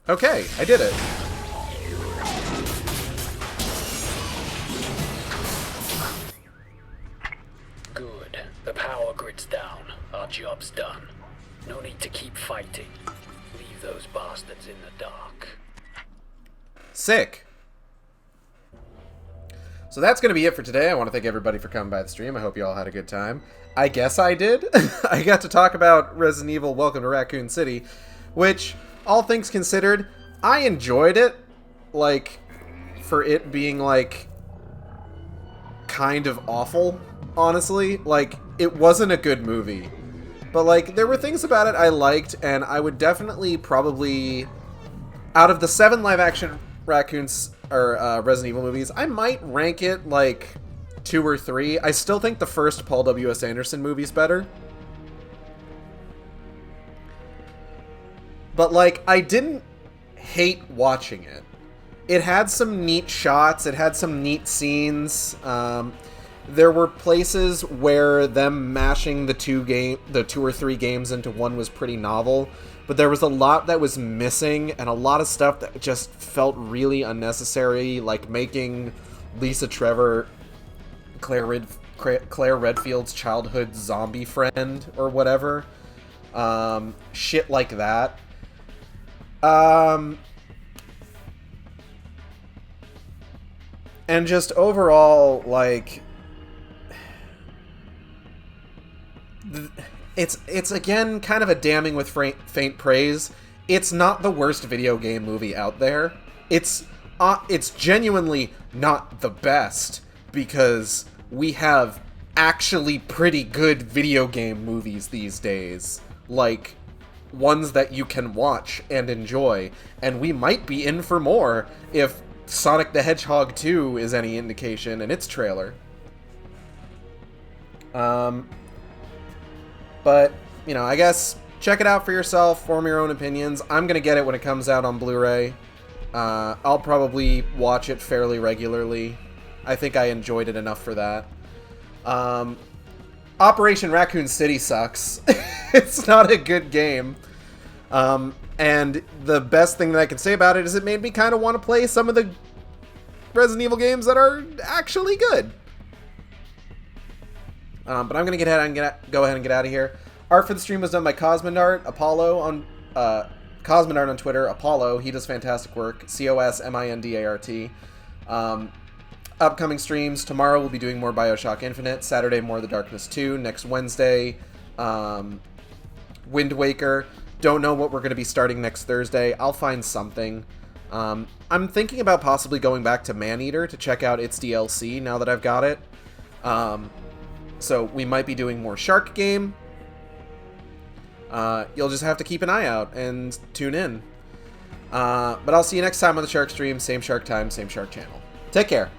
Okay, I did it. Good. The power grid's down. Our job's done. No need to keep fighting. Leave those bastards in the dark. Sick. So that's going to be it for today. I want to thank everybody for coming by the stream. I hope you all had a good time. I guess I did. I got to talk about Resident Evil Welcome to Raccoon City, which, all things considered, I enjoyed it. Like, for it being, like, kind of awful, honestly. Like, it wasn't a good movie. But, like, there were things about it I liked, and I would definitely probably... Out of the 7 live-action Raccoons, or Resident Evil movies, I might rank it, like, 2 or 3. I still think the first Paul W.S. Anderson movie's better. But, like, I didn't hate watching it. It had some neat shots, it had some neat scenes. There were places where them mashing the 2 or 3 games into one was pretty novel, but there was a lot that was missing, and a lot of stuff that just felt really unnecessary, like making Lisa Trevor Claire Redfield's childhood zombie friend, or whatever. Shit like that. And just overall, like... It's again kind of a damning with faint praise. It's not the worst video game movie out there. It's genuinely not the best, because we have actually pretty good video game movies these days, like ones that you can watch and enjoy, and we might be in for more if Sonic the Hedgehog 2 is any indication in its trailer. But, you know, I guess check it out for yourself, form your own opinions. I'm going to get it when it comes out on Blu-ray. I'll probably watch it fairly regularly. I think I enjoyed it enough for that. Operation Raccoon City sucks. It's not a good game. And the best thing that I can say about it is it made me kind of want to play some of the Resident Evil games that are actually good. But I'm going to go ahead and get out of here. Art for the stream was done by Cosmonart, Apollo on Cosmonart on Twitter, Apollo. He does fantastic work. COSMINDART. Upcoming streams. Tomorrow we'll be doing more BioShock Infinite. Saturday, more The Darkness 2. Next Wednesday, Wind Waker. Don't know what we're going to be starting next Thursday. I'll find something. I'm thinking about possibly going back to Maneater to check out its DLC now that I've got it. So we might be doing more Shark Game. You'll just have to keep an eye out and tune in. But I'll see you next time on the Shark Stream. Same Shark time, same Shark channel. Take care.